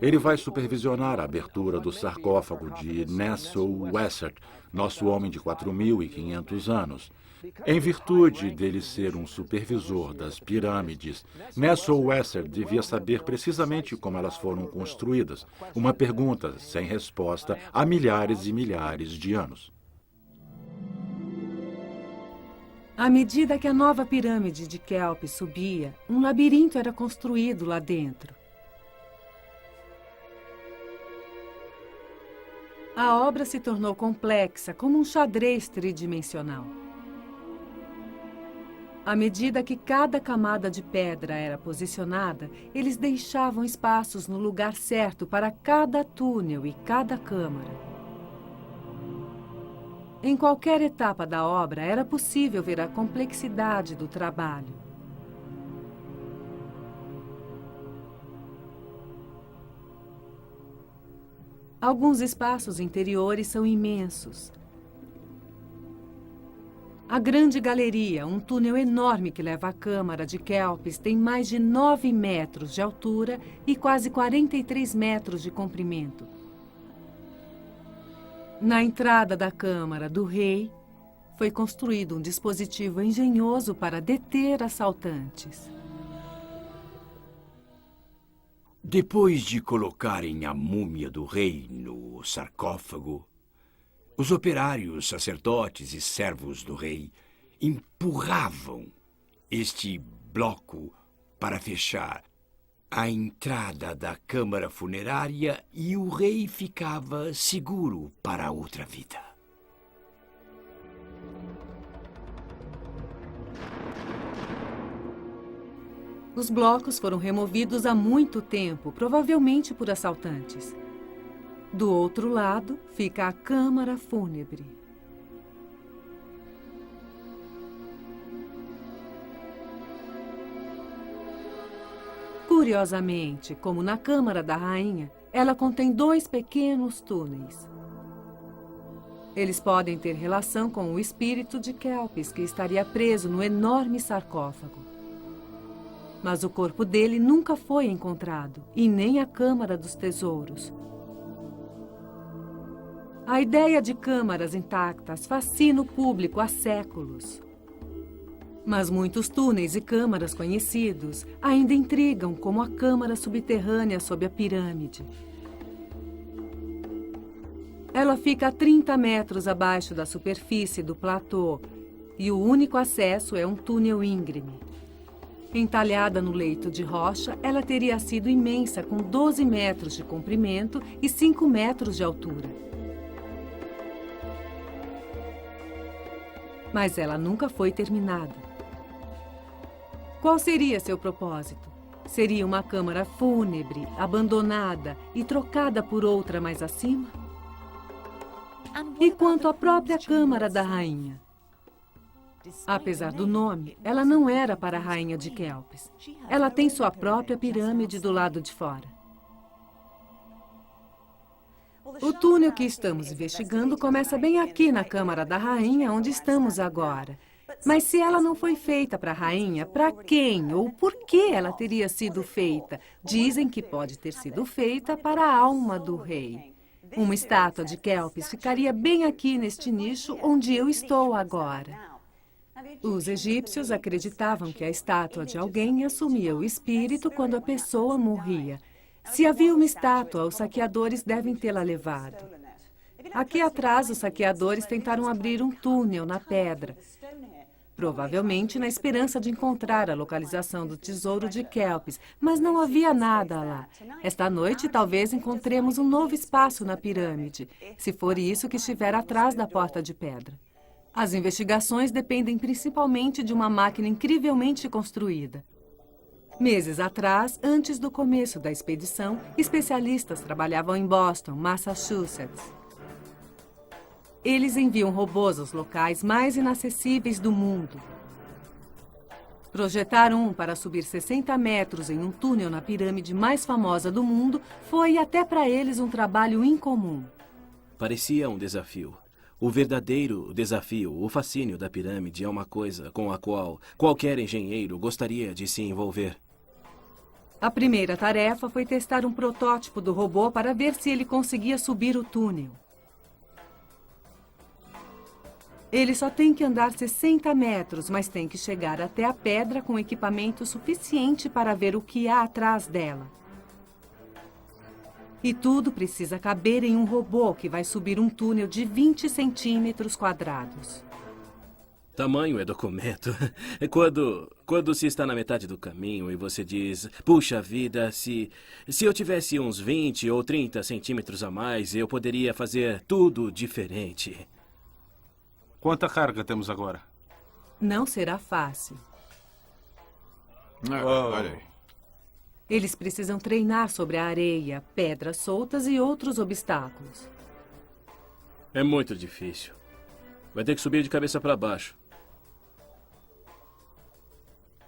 Speaker 1: ele vai supervisionar a abertura do sarcófago de Nessul-Wessert, nosso homem de 4.500 anos. Em virtude dele ser um supervisor das pirâmides, Nessul-Wessert devia saber precisamente como elas foram construídas. Uma pergunta sem resposta há milhares e milhares de anos.
Speaker 2: À medida que a nova pirâmide de Kelpis subia, um labirinto era construído lá dentro. A obra se tornou complexa, como um xadrez tridimensional. À medida que cada camada de pedra era posicionada, eles deixavam espaços no lugar certo para cada túnel e cada câmara. Em qualquer etapa da obra, era possível ver a complexidade do trabalho. Alguns espaços interiores são imensos. A Grande Galeria, um túnel enorme que leva à Câmara de Kelpis, tem mais de 9 metros de altura e quase 43 metros de comprimento. Na entrada da Câmara do Rei, foi construído um dispositivo engenhoso para deter assaltantes.
Speaker 3: Depois de colocarem a múmia do rei no sarcófago, os operários, sacerdotes e servos do rei empurravam este bloco para fechar a entrada da câmara funerária e o rei ficava seguro para a outra vida.
Speaker 2: Os blocos foram removidos há muito tempo, provavelmente por assaltantes. Do outro lado fica a câmara fúnebre. Curiosamente, como na Câmara da Rainha, ela contém 2 pequenos túneis. Eles podem ter relação com o espírito de Kelpis, que estaria preso no enorme sarcófago. Mas o corpo dele nunca foi encontrado, e nem a Câmara dos Tesouros. A ideia de câmaras intactas fascina o público há séculos. Mas muitos túneis e câmaras conhecidos ainda intrigam, como a câmara subterrânea sob a pirâmide. Ela fica a 30 metros abaixo da superfície do platô e o único acesso é um túnel íngreme. Entalhada no leito de rocha, ela teria sido imensa, com 12 metros de comprimento e 5 metros de altura. Mas ela nunca foi terminada. Qual seria seu propósito? Seria uma câmara fúnebre, abandonada e trocada por outra mais acima? E quanto à própria Câmara da Rainha? Apesar do nome, ela não era para a Rainha de Kelpis. Ela tem sua própria pirâmide do lado de fora. O túnel que estamos investigando começa bem aqui na Câmara da Rainha, onde estamos agora. Mas se ela não foi feita para a rainha, para quem ou por que ela teria sido feita? Dizem que pode ter sido feita para a alma do rei. Uma estátua de Kelpis ficaria bem aqui neste nicho onde eu estou agora. Os egípcios acreditavam que a estátua de alguém assumia o espírito quando a pessoa morria. Se havia uma estátua, os saqueadores devem tê-la levado. Aqui atrás, os saqueadores tentaram abrir um túnel na pedra, provavelmente na esperança de encontrar a localização do tesouro de Kelpis, mas não havia nada lá. Esta noite, talvez encontremos um novo espaço na pirâmide, se for isso que estiver atrás da porta de pedra. As investigações dependem principalmente de uma máquina incrivelmente construída. Meses atrás, antes do começo da expedição, especialistas trabalhavam em Boston, Massachusetts. Eles enviam robôs aos locais mais inacessíveis do mundo. Projetar um para subir 60 metros em um túnel na pirâmide mais famosa do mundo foi até para eles um trabalho incomum.
Speaker 5: Parecia um desafio. O verdadeiro desafio, o fascínio da pirâmide é uma coisa com a qual qualquer engenheiro gostaria de se envolver.
Speaker 2: A primeira tarefa foi testar um protótipo do robô para ver se ele conseguia subir o túnel. Ele só tem que andar 60 metros, mas tem que chegar até a pedra com equipamento suficiente para ver o que há atrás dela. E tudo precisa caber em um robô que vai subir um túnel de 20 centímetros quadrados.
Speaker 5: Tamanho é documento. Quando se está na metade do caminho e você diz, puxa vida, se eu tivesse uns 20 ou 30 centímetros a mais, eu poderia fazer tudo diferente.
Speaker 6: Quanta carga temos agora?
Speaker 2: Não será fácil.
Speaker 1: Olha aí.
Speaker 2: Eles precisam treinar sobre a areia, pedras soltas e outros obstáculos.
Speaker 5: É muito difícil. Vai ter que subir de cabeça para baixo.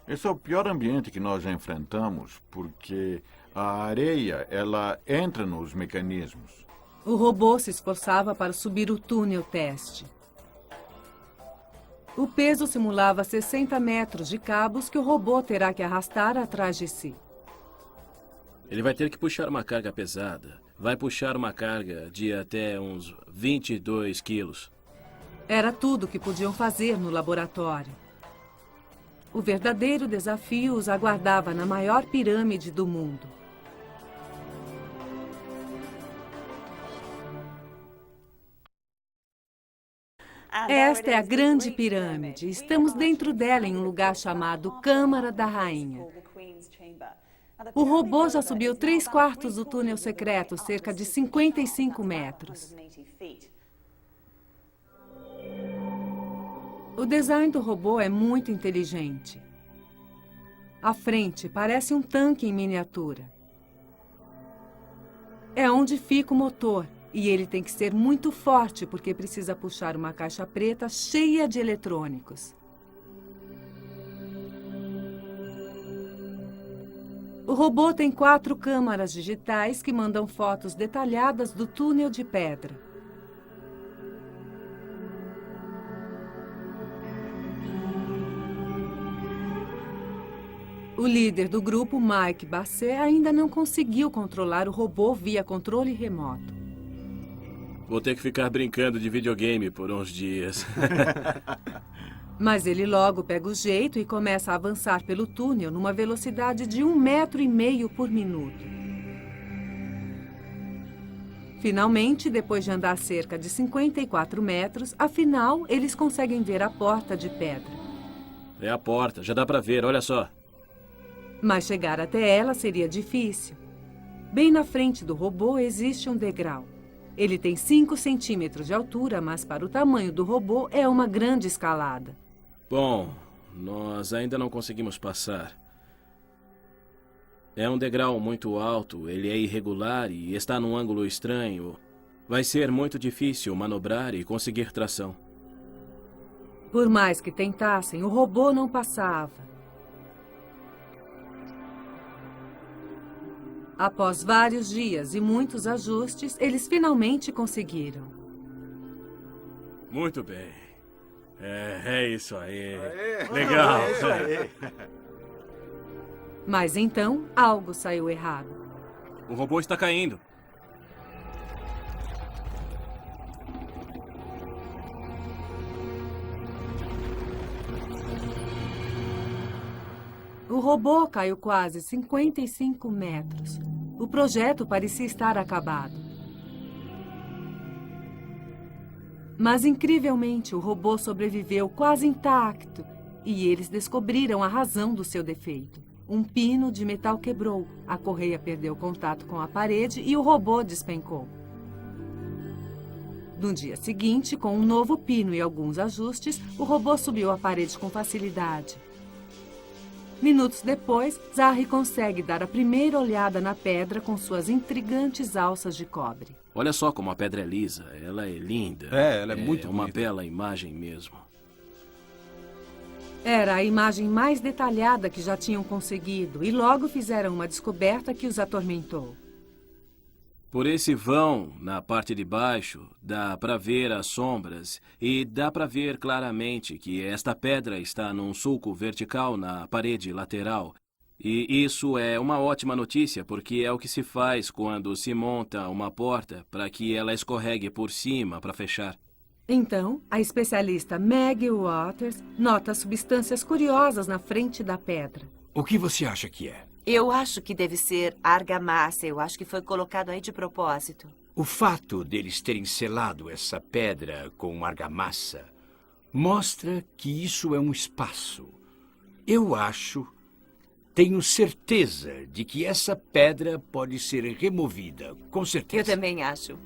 Speaker 1: Esse é o pior ambiente que nós já enfrentamos, porque a areia, ela entra nos mecanismos.
Speaker 2: O robô se esforçava para subir o túnel teste. O peso simulava 60 metros de cabos que o robô terá que arrastar atrás de si.
Speaker 5: Ele vai ter que puxar uma carga pesada. Vai puxar uma carga de até uns 22 quilos.
Speaker 2: Era tudo o que podiam fazer no laboratório. O verdadeiro desafio os aguardava na maior pirâmide do mundo. Esta é a Grande Pirâmide. Estamos dentro dela em um lugar chamado Câmara da Rainha. O robô já subiu 3/4 do túnel secreto, cerca de 55 metros. O design do robô é muito inteligente. A frente parece um tanque em miniatura. É onde fica o motor, e ele tem que ser muito forte porque precisa puxar uma caixa preta cheia de eletrônicos. O robô tem 4 câmaras digitais que mandam fotos detalhadas do túnel de pedra. O líder do grupo, Mike Basset, ainda não conseguiu controlar o robô via controle remoto.
Speaker 5: Vou ter que ficar brincando de videogame por uns dias.
Speaker 2: Mas ele logo pega o jeito e começa a avançar pelo túnel numa velocidade de 1,5 metro por minuto. Finalmente, depois de andar cerca de 54 metros, afinal, eles conseguem ver a porta de pedra.
Speaker 5: É a porta, já dá pra ver, olha só.
Speaker 2: Mas chegar até ela seria difícil. Bem na frente do robô existe um degrau. Ele tem 5 centímetros de altura, mas para o tamanho do robô é uma grande escalada.
Speaker 5: Bom, nós ainda não conseguimos passar. É um degrau muito alto, ele é irregular e está num ângulo estranho. Vai ser muito difícil manobrar e conseguir tração.
Speaker 2: Por mais que tentassem, o robô não passava. Após vários dias e muitos ajustes, eles finalmente conseguiram.
Speaker 5: Muito bem. É isso aí. Legal.
Speaker 2: Mas então, algo saiu errado.
Speaker 5: O robô está caindo.
Speaker 2: O robô caiu quase 55 metros. O projeto parecia estar acabado. Mas, incrivelmente, o robô sobreviveu quase intacto e eles descobriram a razão do seu defeito. Um pino de metal quebrou, a correia perdeu contato com a parede e o robô despencou. No dia seguinte, com um novo pino e alguns ajustes, o robô subiu a parede com facilidade. Minutos depois, Zahri consegue dar a primeira olhada na pedra com suas intrigantes alças de cobre.
Speaker 5: Olha só como a pedra é lisa. Ela é linda.
Speaker 6: Ela é muito
Speaker 5: uma
Speaker 6: bonita.
Speaker 5: bela imagem mesmo.
Speaker 2: Era a imagem mais detalhada que já tinham conseguido e logo fizeram uma descoberta que os atormentou.
Speaker 5: Por esse vão, na parte de baixo, dá para ver as sombras e dá para ver claramente que esta pedra está num sulco vertical na parede lateral. E isso é uma ótima notícia, porque é o que se faz quando se monta uma porta para que ela escorregue por cima para fechar.
Speaker 2: Então, a especialista Maggie Waters nota substâncias curiosas na frente da pedra.
Speaker 3: O que você acha que é?
Speaker 7: Eu acho que deve ser argamassa. Eu acho que foi colocado aí de propósito.
Speaker 3: O fato deles terem selado essa pedra com argamassa mostra que isso é um espaço. Eu tenho certeza de que essa pedra pode ser removida, com certeza.
Speaker 7: Eu também acho.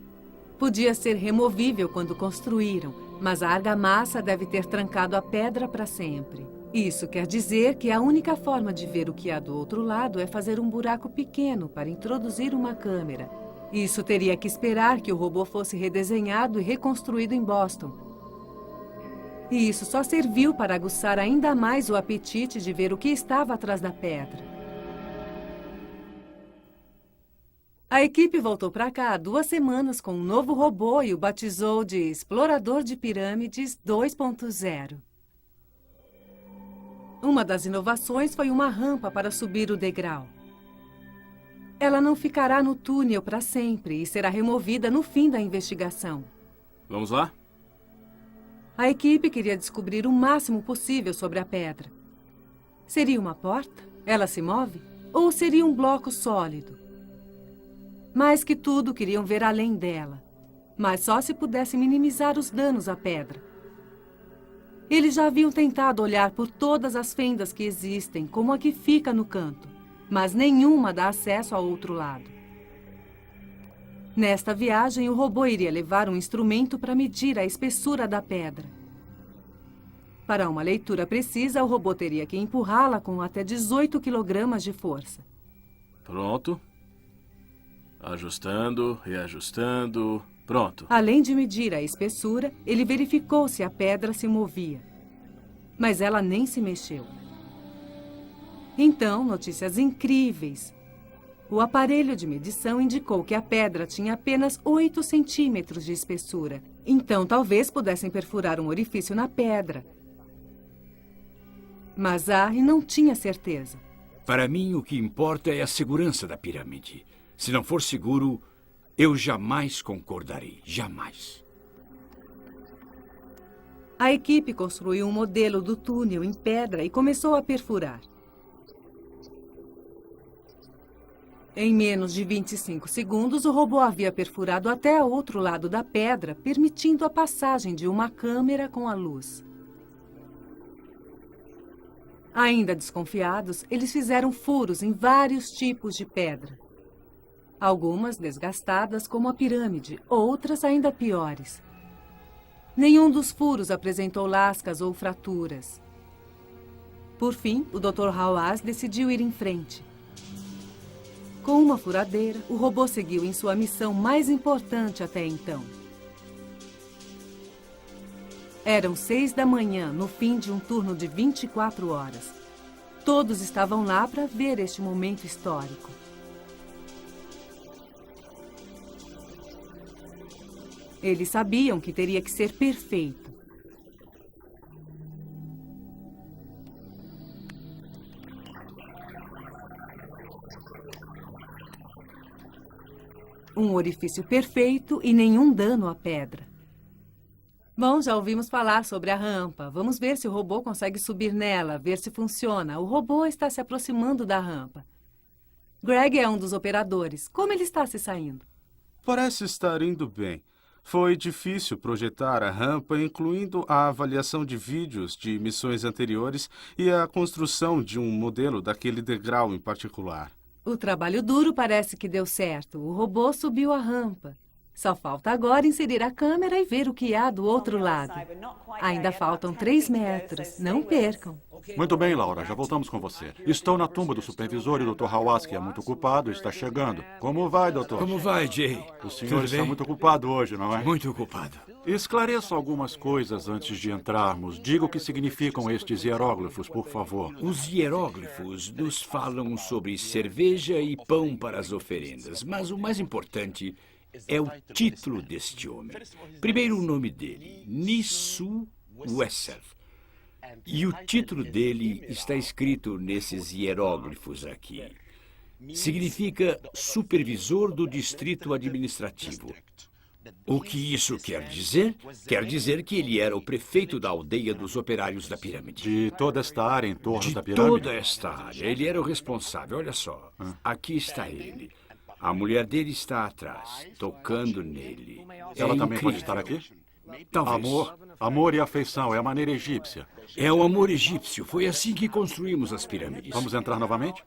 Speaker 2: Podia ser removível quando construíram, mas a argamassa deve ter trancado a pedra para sempre. Isso quer dizer que a única forma de ver o que há do outro lado é fazer um buraco pequeno para introduzir uma câmera. Isso teria que esperar que o robô fosse redesenhado e reconstruído em Boston. E isso só serviu para aguçar ainda mais o apetite de ver o que estava atrás da pedra. A equipe voltou para cá há 2 semanas com um novo robô e o batizou de Explorador de Pirâmides 2.0. Uma das inovações foi uma rampa para subir o degrau. Ela não ficará no túnel para sempre e será removida no fim da investigação.
Speaker 5: Vamos lá?
Speaker 2: A equipe queria descobrir o máximo possível sobre a pedra. Seria uma porta? Ela se move? Ou seria um bloco sólido? Mais que tudo, queriam ver além dela. Mas só se pudesse minimizar os danos à pedra. Eles já haviam tentado olhar por todas as fendas que existem, como a que fica no canto, mas nenhuma dá acesso ao outro lado. Nesta viagem, o robô iria levar um instrumento para medir a espessura da pedra. Para uma leitura precisa, o robô teria que empurrá-la com até 18 quilogramas de força.
Speaker 5: Pronto. Ajustando, reajustando. Pronto.
Speaker 2: Além de medir a espessura, ele verificou se a pedra se movia. Mas ela nem se mexeu. Então, notícias incríveis. O aparelho de medição indicou que a pedra tinha apenas 8 centímetros de espessura. Então, talvez pudessem perfurar um orifício na pedra. Mas Zahri não tinha certeza.
Speaker 3: Para mim, o que importa é a segurança da pirâmide. Se não for seguro, eu jamais concordarei. Jamais.
Speaker 2: A equipe construiu um modelo do túnel em pedra e começou a perfurar. Em menos de 25 segundos, o robô havia perfurado até o outro lado da pedra, permitindo a passagem de uma câmera com a luz. Ainda desconfiados, eles fizeram furos em vários tipos de pedra. Algumas desgastadas, como a pirâmide, outras ainda piores. Nenhum dos furos apresentou lascas ou fraturas. Por fim, o Dr. Hawass decidiu ir em frente. Com uma furadeira, o robô seguiu em sua missão mais importante até então. Eram 6 da manhã, no fim de um turno de 24 horas. Todos estavam lá para ver este momento histórico. Eles sabiam que teria que ser perfeito. Um orifício perfeito e nenhum dano à pedra. Bom, já ouvimos falar sobre a rampa. Vamos ver se o robô consegue subir nela, ver se funciona. O robô está se aproximando da rampa. Greg é um dos operadores. Como ele está se saindo?
Speaker 6: Parece estar indo bem. Foi difícil projetar a rampa, incluindo a avaliação de vídeos de missões anteriores e a construção de um modelo daquele degrau em particular.
Speaker 2: O trabalho duro parece que deu certo. O robô subiu a rampa. Só falta agora inserir a câmera e ver o que há do outro lado. Ainda faltam 3 metros. Não percam.
Speaker 1: Muito bem, Laura, já voltamos com você. Estou na tumba do supervisor e o Dr. Hawass, que é muito ocupado, está chegando. Como vai, doutor?
Speaker 3: Como vai, Jay?
Speaker 1: O senhor
Speaker 3: Tudo
Speaker 1: está
Speaker 3: bem?
Speaker 1: muito ocupado hoje, não é?
Speaker 3: Muito ocupado.
Speaker 1: Esclareça algumas coisas antes de entrarmos. Diga o que significam estes hieróglifos, por favor.
Speaker 3: Os hieróglifos nos falam sobre cerveja e pão para as oferendas, mas o mais importante é o título deste homem. Primeiro, o nome dele, Nisu Wesser. E o título dele está escrito nesses hieróglifos aqui. Significa supervisor do distrito administrativo. O que isso quer dizer? Quer dizer que ele era o prefeito da aldeia dos operários da pirâmide.
Speaker 1: De toda esta área em torno
Speaker 3: De
Speaker 1: da pirâmide?
Speaker 3: toda esta área. Ele era o responsável. Olha só. Aqui está ele. A mulher dele está atrás, tocando nele.
Speaker 1: Ela
Speaker 3: É
Speaker 1: também pode
Speaker 3: incrível.
Speaker 1: estar aqui?
Speaker 3: Talvez.
Speaker 1: Amor e afeição, é a maneira egípcia.
Speaker 3: É o amor egípcio. Foi assim que construímos as pirâmides.
Speaker 1: Vamos entrar novamente?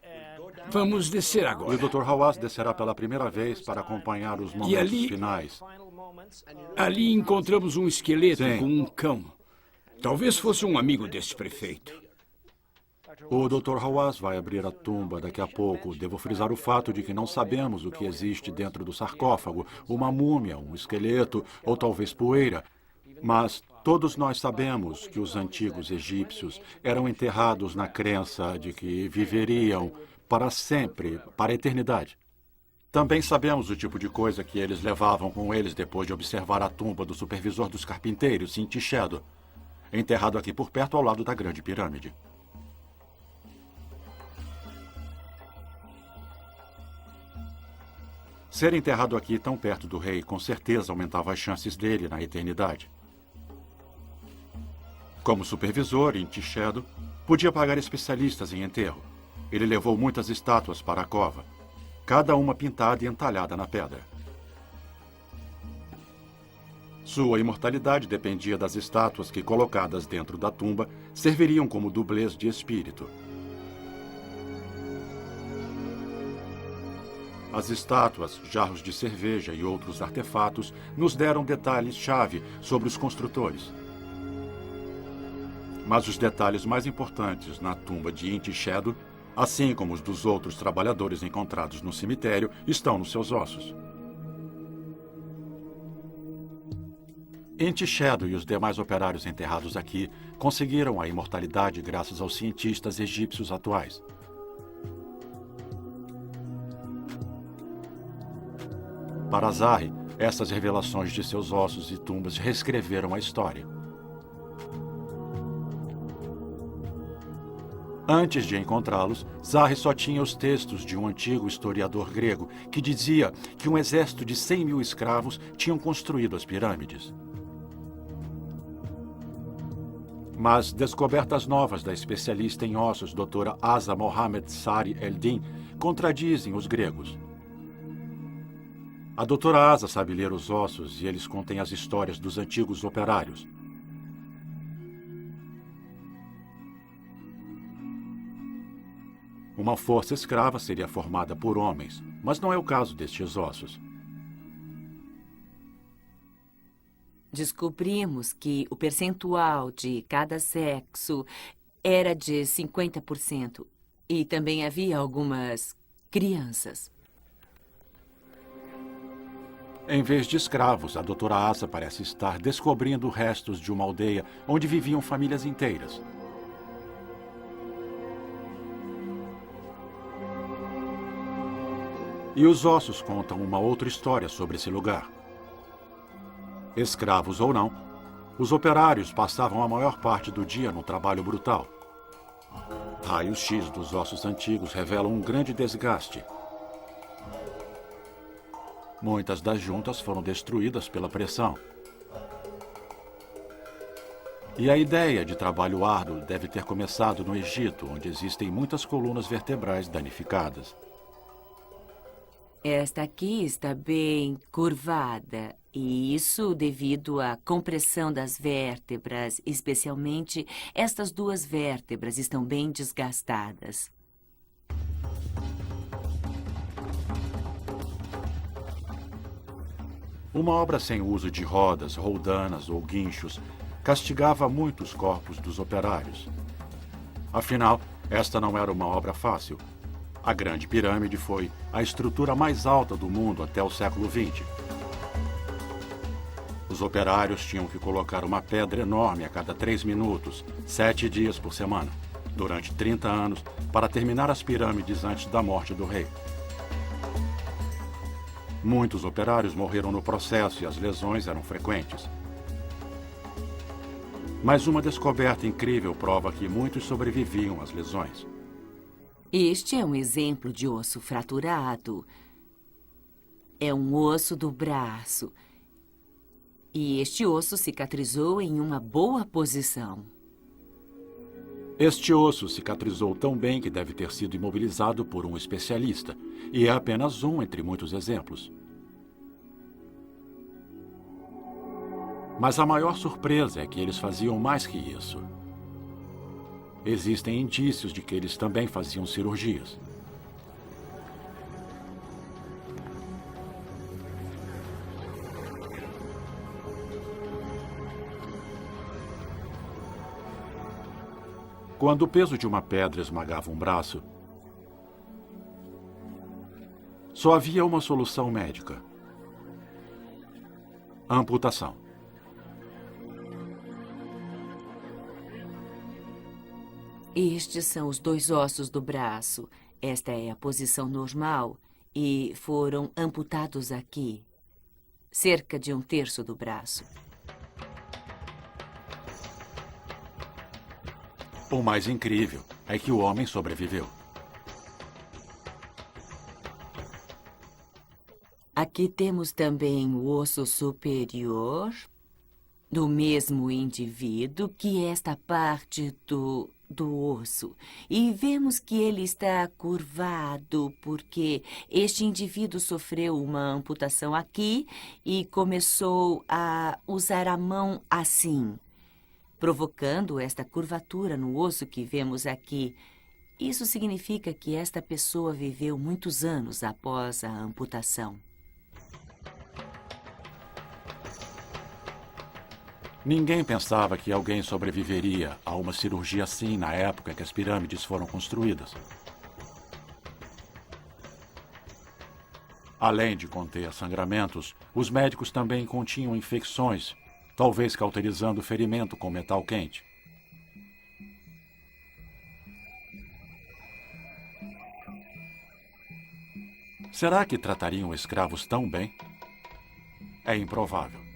Speaker 3: Vamos descer
Speaker 1: E
Speaker 3: agora.
Speaker 1: o Dr. Hawass descerá pela primeira vez para acompanhar os momentos
Speaker 3: ali-
Speaker 1: finais.
Speaker 3: Ali encontramos um esqueleto
Speaker 1: Sim.
Speaker 3: com um cão. Talvez fosse um amigo deste prefeito.
Speaker 1: O Dr. Hawass vai abrir a tumba daqui a pouco. Devo frisar o fato de que não sabemos o que existe dentro do sarcófago. Uma múmia, um esqueleto ou talvez poeira. Mas todos nós sabemos que os antigos egípcios eram enterrados na crença de que viveriam para sempre, para a eternidade. Também sabemos o tipo de coisa que eles levavam com eles depois de observar a tumba do supervisor dos carpinteiros, Inti Shadow, enterrado aqui por perto ao lado da Grande Pirâmide. Ser enterrado aqui tão perto do rei com certeza aumentava as chances dele na eternidade. Como supervisor, Inti Shadow podia pagar especialistas em enterro. Ele levou muitas estátuas para a cova, cada uma pintada e entalhada na pedra. Sua imortalidade dependia das estátuas que, colocadas dentro da tumba, serviriam como dublês de espírito. As estátuas, jarros de cerveja e outros artefatos nos deram detalhes-chave sobre os construtores. Mas os detalhes mais importantes na tumba de Inti Shadow, assim como os dos outros trabalhadores encontrados no cemitério, estão nos seus ossos. Inti Shadow e os demais operários enterrados aqui conseguiram a imortalidade graças aos cientistas egípcios atuais. Para Zahi, essas revelações de seus ossos e tumbas reescreveram a história. Antes de encontrá-los, Zahi só tinha os textos de um antigo historiador grego que dizia que um exército de 100.000 escravos tinham construído as pirâmides. Mas descobertas novas da especialista em ossos, doutora Asa Mohamed Sari Eldin, contradizem os gregos. A doutora Asa sabe ler os ossos e eles contêm as histórias dos antigos operários. Uma força escrava seria formada por homens, mas não é o caso destes ossos.
Speaker 7: Descobrimos que o percentual de cada sexo era de 50% e também havia algumas crianças.
Speaker 1: Em vez de escravos, a doutora Asa parece estar descobrindo restos de uma aldeia onde viviam famílias inteiras. E os ossos contam uma outra história sobre esse lugar. Escravos ou não, os operários passavam a maior parte do dia no trabalho brutal. Raios-X dos ossos antigos revelam um grande desgaste. Muitas das juntas foram destruídas pela pressão. E a ideia de trabalho árduo deve ter começado no Egito, onde existem muitas colunas vertebrais danificadas.
Speaker 7: Esta aqui está bem curvada, e isso devido à compressão das vértebras, especialmente estas duas vértebras estão bem desgastadas.
Speaker 1: Uma obra sem uso de rodas, roldanas ou guinchos castigava muito os corpos dos operários. Afinal, esta não era uma obra fácil. A Grande Pirâmide foi a estrutura mais alta do mundo até o século XX. Os operários tinham que colocar uma pedra enorme a cada 3 minutos, 7 dias por semana, durante 30 anos, para terminar as pirâmides antes da morte do rei. Muitos operários morreram no processo e as lesões eram frequentes. Mas uma descoberta incrível prova que muitos sobreviviam às lesões.
Speaker 7: Este é um exemplo de osso fraturado. É um osso do braço. E este osso cicatrizou em uma boa posição.
Speaker 1: Este osso cicatrizou tão bem que deve ter sido imobilizado por um especialista, e é apenas um entre muitos exemplos. Mas a maior surpresa é que eles faziam mais que isso. Existem indícios de que eles também faziam cirurgias. Quando o peso de uma pedra esmagava um braço, só havia uma solução médica: a amputação.
Speaker 7: Estes são os 2 ossos do braço. Esta é a posição normal e foram amputados aqui, cerca de 1/3 do braço.
Speaker 1: O mais incrível é que o homem sobreviveu.
Speaker 7: Aqui temos também o osso superior do mesmo indivíduo, que é esta parte do osso. E vemos que ele está curvado porque este indivíduo sofreu uma amputação aqui e começou a usar a mão assim, provocando esta curvatura no osso que vemos aqui. Isso significa que esta pessoa viveu muitos anos após a amputação.
Speaker 1: Ninguém pensava que alguém sobreviveria a uma cirurgia assim na época em que as pirâmides foram construídas. Além de conter sangramentos, os médicos também continham infecções, talvez cauterizando o ferimento com metal quente. Será que tratariam escravos tão bem? É improvável.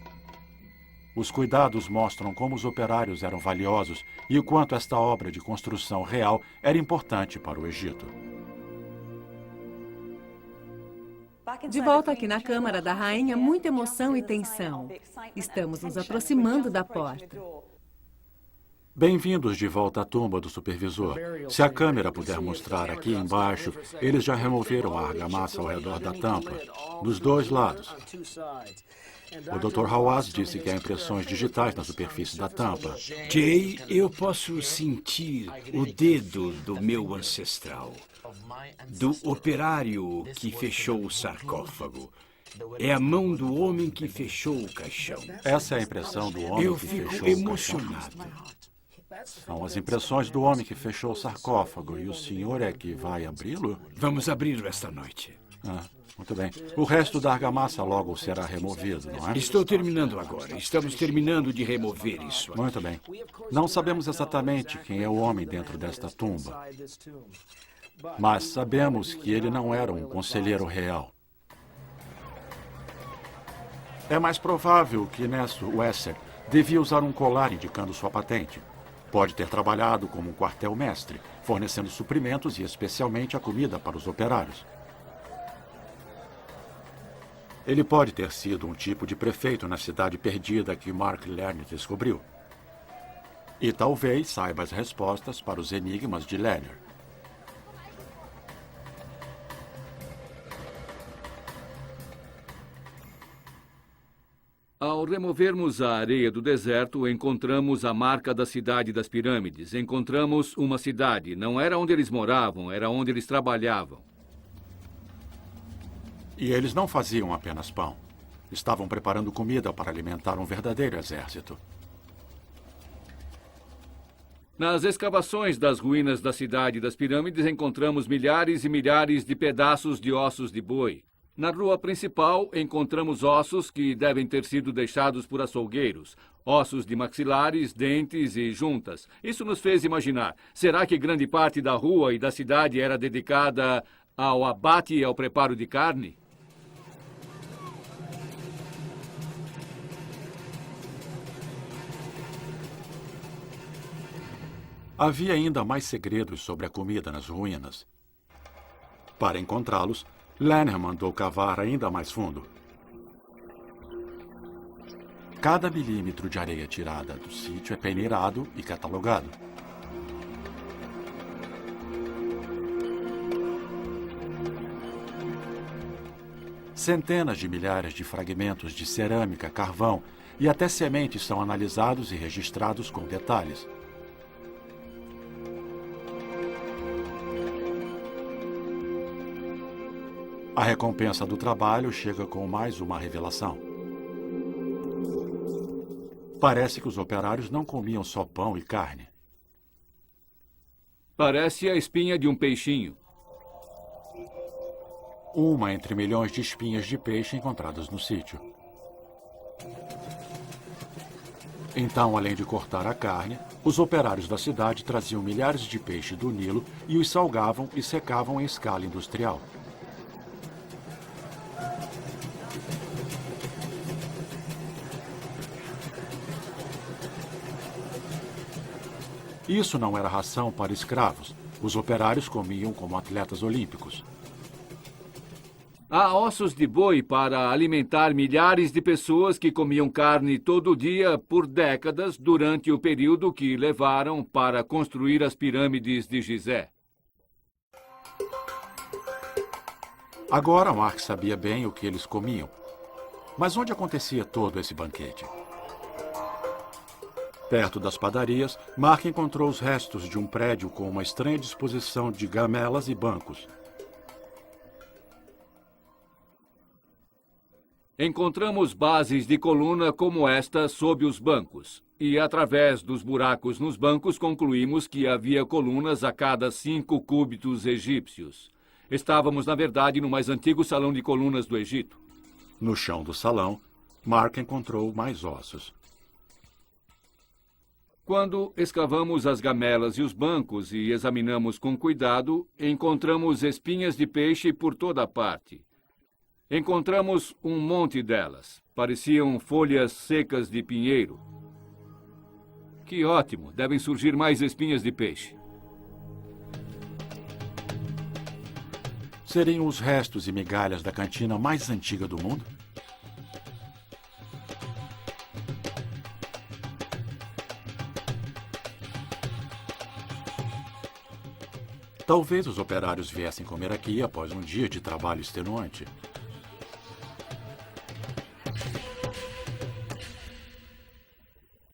Speaker 1: Os cuidados mostram como os operários eram valiosos e o quanto esta obra de construção real era importante para o Egito.
Speaker 2: De volta aqui na Câmara da Rainha, muita emoção e tensão. Estamos nos aproximando da porta.
Speaker 1: Bem-vindos de volta à tumba do supervisor. Se a câmera puder mostrar aqui embaixo, eles já removeram a argamassa ao redor da tampa, dos dois lados. O Dr. Hawass disse que há impressões digitais na superfície da tampa.
Speaker 3: Jay, eu posso sentir o dedo do meu ancestral, do operário que fechou o sarcófago. É a mão do homem que fechou o caixão.
Speaker 1: Essa é a impressão do homem
Speaker 3: Eu
Speaker 1: que
Speaker 3: fico
Speaker 1: fechou o caixão.
Speaker 3: emocionado.
Speaker 1: São as impressões do homem que fechou o sarcófago. E o senhor é que vai abri-lo?
Speaker 3: Vamos abri-lo esta noite.
Speaker 1: Ah, muito bem. O resto da argamassa logo será removido, não é?
Speaker 3: Estou terminando agora. Estamos terminando de remover isso.
Speaker 1: Muito bem. Não sabemos exatamente quem é o homem dentro desta tumba, mas sabemos que ele não era um conselheiro real. É mais provável que Nesso Wesser devia usar um colar indicando sua patente. Pode ter trabalhado como um quartel-mestre, fornecendo suprimentos e especialmente a comida para os operários. Ele pode ter sido um tipo de prefeito na cidade perdida que Mark Lerner descobriu. E talvez saiba as respostas para os enigmas de Lerner.
Speaker 4: Ao removermos a areia do deserto, encontramos a marca da cidade das pirâmides. Encontramos uma cidade. Não era onde eles moravam, era onde eles trabalhavam.
Speaker 1: E eles não faziam apenas pão. Estavam preparando comida para alimentar um verdadeiro exército.
Speaker 4: Nas escavações das ruínas da cidade das pirâmides, encontramos milhares e milhares de pedaços de ossos de boi. Na rua principal, encontramos ossos que devem ter sido deixados por açougueiros. Ossos de maxilares, dentes e juntas. Isso nos fez imaginar, será que grande parte da rua e da cidade era dedicada ao abate e ao preparo de carne?
Speaker 1: Havia ainda mais segredos sobre a comida nas ruínas. Para encontrá-los, Lerner mandou cavar ainda mais fundo. Cada milímetro de areia tirada do sítio é peneirado e catalogado. Centenas de milhares de fragmentos de cerâmica, carvão e até sementes são analisados e registrados com detalhes. A recompensa do trabalho chega com mais uma revelação. Parece que os operários não comiam só pão e carne.
Speaker 4: Parece a espinha de um peixinho.
Speaker 1: Uma entre milhões de espinhas de peixe encontradas no sítio. Então, além de cortar a carne, os operários da cidade traziam milhares de peixes do Nilo e os salgavam e secavam em escala industrial. Isso não era ração para escravos. Os operários comiam como atletas olímpicos.
Speaker 4: Há ossos de boi para alimentar milhares de pessoas que comiam carne todo dia por décadas durante o período que levaram para construir as pirâmides de Gizé.
Speaker 1: Agora Mark sabia bem o que eles comiam. Mas onde acontecia todo esse banquete? Perto das padarias, Mark encontrou os restos de um prédio com uma estranha disposição de gamelas e bancos.
Speaker 4: Encontramos bases de coluna como esta sob os bancos. E, através dos buracos nos bancos, concluímos que havia colunas a cada 5 cúbitos egípcios. Estávamos, na verdade, no mais antigo salão de colunas do Egito.
Speaker 1: No chão do salão, Mark encontrou mais ossos.
Speaker 4: Quando escavamos as gamelas e os bancos e examinamos com cuidado, encontramos espinhas de peixe por toda parte. Encontramos um monte delas. Pareciam folhas secas de pinheiro. Que ótimo! Devem surgir mais espinhas de peixe.
Speaker 1: Seriam os restos e migalhas da cantina mais antiga do mundo? Talvez os operários viessem comer aqui após um dia de trabalho extenuante.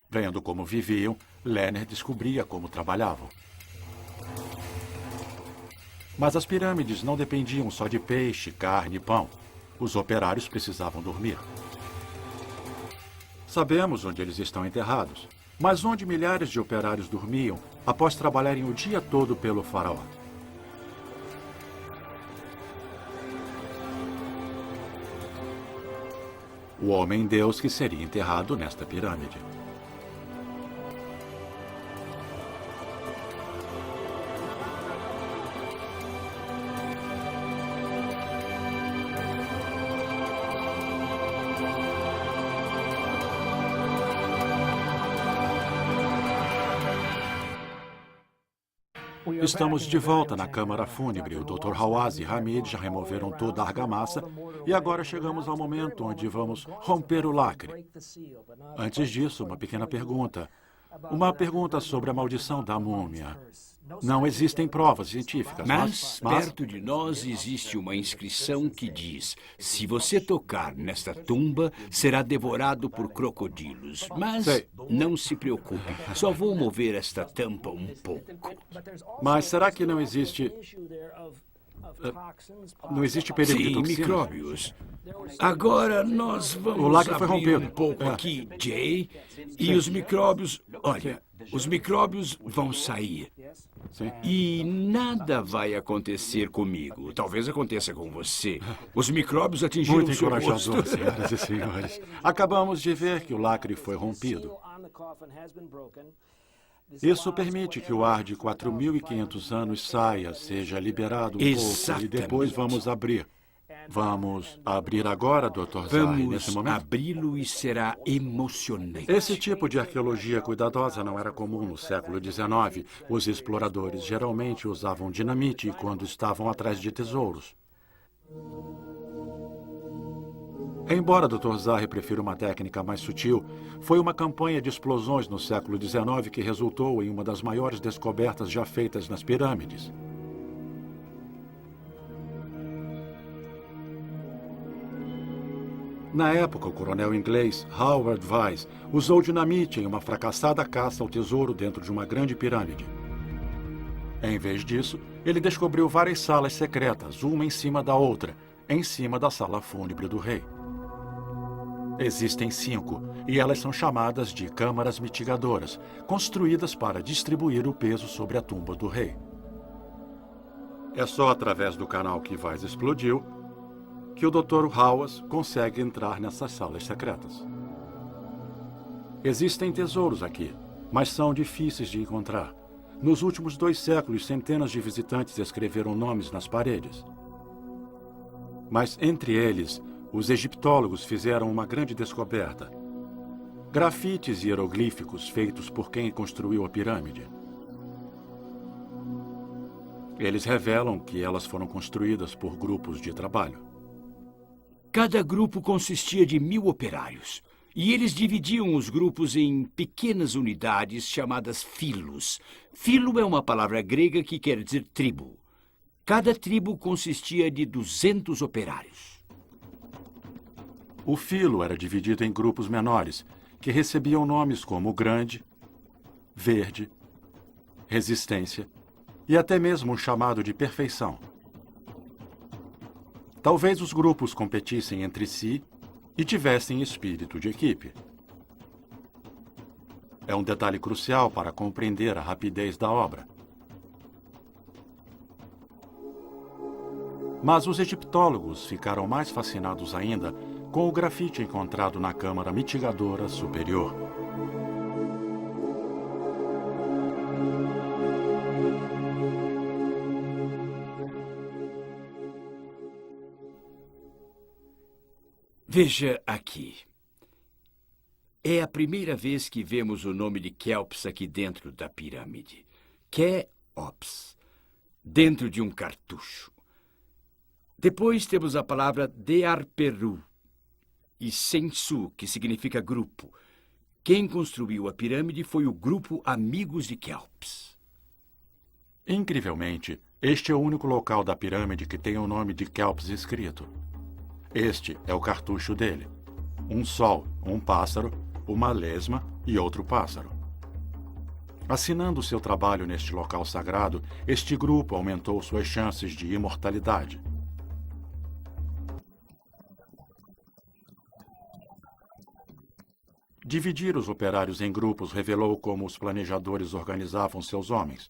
Speaker 1: Vendo como viviam, Lerner descobria como trabalhavam. Mas as pirâmides não dependiam só de peixe, carne e pão. Os operários precisavam dormir. Sabemos onde eles estão enterrados, mas onde milhares de operários dormiam após trabalharem o dia todo pelo faraó? O homem-deus que seria enterrado nesta pirâmide. Estamos de volta na câmara fúnebre. O Dr. Hawaz e Hamid já removeram toda a argamassa e agora chegamos ao momento onde vamos romper o lacre. Antes disso, uma pequena pergunta. Uma pergunta sobre a maldição da múmia. Não existem provas científicas,
Speaker 3: Mas perto de nós existe uma inscrição que diz: se você tocar nesta tumba, será devorado por crocodilos. Mas
Speaker 1: Sei.
Speaker 3: não se preocupe, só vou mover esta tampa um pouco.
Speaker 1: Mas será que não existe... Não existe perigo de
Speaker 3: Sim,
Speaker 1: toxinas?
Speaker 3: micróbios. Agora nós vamos
Speaker 1: O lacre foi
Speaker 3: abrir
Speaker 1: rompido.
Speaker 3: um pouco aqui, Jay, e os micróbios... Olha, os micróbios vão sair.
Speaker 1: Sim.
Speaker 3: E nada vai acontecer comigo. Talvez aconteça com você. Os micróbios atingiram
Speaker 1: Muito
Speaker 3: o seu rosto.
Speaker 1: encorajador, senhoras e senhores. Acabamos de ver que o lacre foi rompido. Isso permite que o ar de 4.500 anos saia, seja liberado um pouco, e
Speaker 3: Exatamente.
Speaker 1: depois vamos abrir. Vamos abrir agora, Dr. Zahi, nesse
Speaker 3: Vamos
Speaker 1: momento?
Speaker 3: abri-lo e será emocionante.
Speaker 1: Esse tipo de arqueologia cuidadosa não era comum no século XIX. Os exploradores geralmente usavam dinamite quando estavam atrás de tesouros. Embora Dr. Zahi prefira uma técnica mais sutil, foi uma campanha de explosões no século XIX que resultou em uma das maiores descobertas já feitas nas pirâmides. Na época, o coronel inglês Howard Vyse usou dinamite em uma fracassada caça ao tesouro dentro de uma grande pirâmide. Em vez disso, ele descobriu várias salas secretas, uma em cima da outra, em cima da sala fúnebre do rei. Existem 5, e elas são chamadas de câmaras mitigadoras, construídas para distribuir o peso sobre a tumba do rei. É só através do canal que Vyse explodiu que o Dr. Hawaz consegue entrar nessas salas secretas. Existem tesouros aqui, mas são difíceis de encontrar. Nos últimos 2 séculos, centenas de visitantes escreveram nomes nas paredes. Mas entre eles, os egiptólogos fizeram uma grande descoberta. Grafites e hieroglíficos feitos por quem construiu a pirâmide. Eles revelam que elas foram construídas por grupos de trabalho.
Speaker 3: Cada grupo consistia de 1.000 operários. E eles dividiam os grupos em pequenas unidades chamadas filos. Filo é uma palavra grega que quer dizer tribo. Cada tribo consistia de 200 operários.
Speaker 1: O filo era dividido em grupos menores, que recebiam nomes como Grande, Verde, Resistência e até mesmo um chamado de Perfeição. Talvez os grupos competissem entre si e tivessem espírito de equipe. É um detalhe crucial para compreender a rapidez da obra. Mas os egiptólogos ficaram mais fascinados ainda com o grafite encontrado na câmara mitigadora superior.
Speaker 3: Veja aqui. É a primeira vez que vemos o nome de Kelps aqui dentro da pirâmide. Keops, dentro de um cartucho. Depois temos a palavra Dearperu e Sensu, que significa grupo. Quem construiu a pirâmide foi o grupo Amigos de Kelps.
Speaker 1: Incrivelmente, Este é o único local da pirâmide que tem o nome de Kelps escrito. Este é o cartucho dele. Um sol, um pássaro, uma lesma e outro pássaro. Assinando seu trabalho neste local sagrado, este grupo aumentou suas chances de imortalidade. Dividir os operários em grupos revelou como os planejadores organizavam seus homens.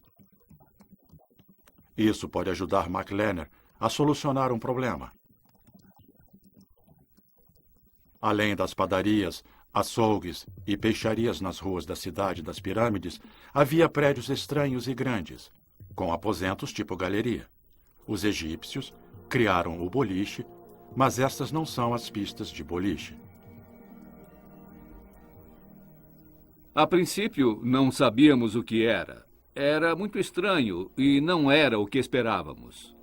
Speaker 1: Isso pode ajudar McLennan a solucionar um problema. Além das padarias, açougues e peixarias nas ruas da cidade das pirâmides, havia prédios estranhos e grandes, com aposentos tipo galeria. Os egípcios criaram o boliche, mas estas não são as pistas de boliche.
Speaker 4: A princípio, não sabíamos o que era. Era muito estranho e não era o que esperávamos.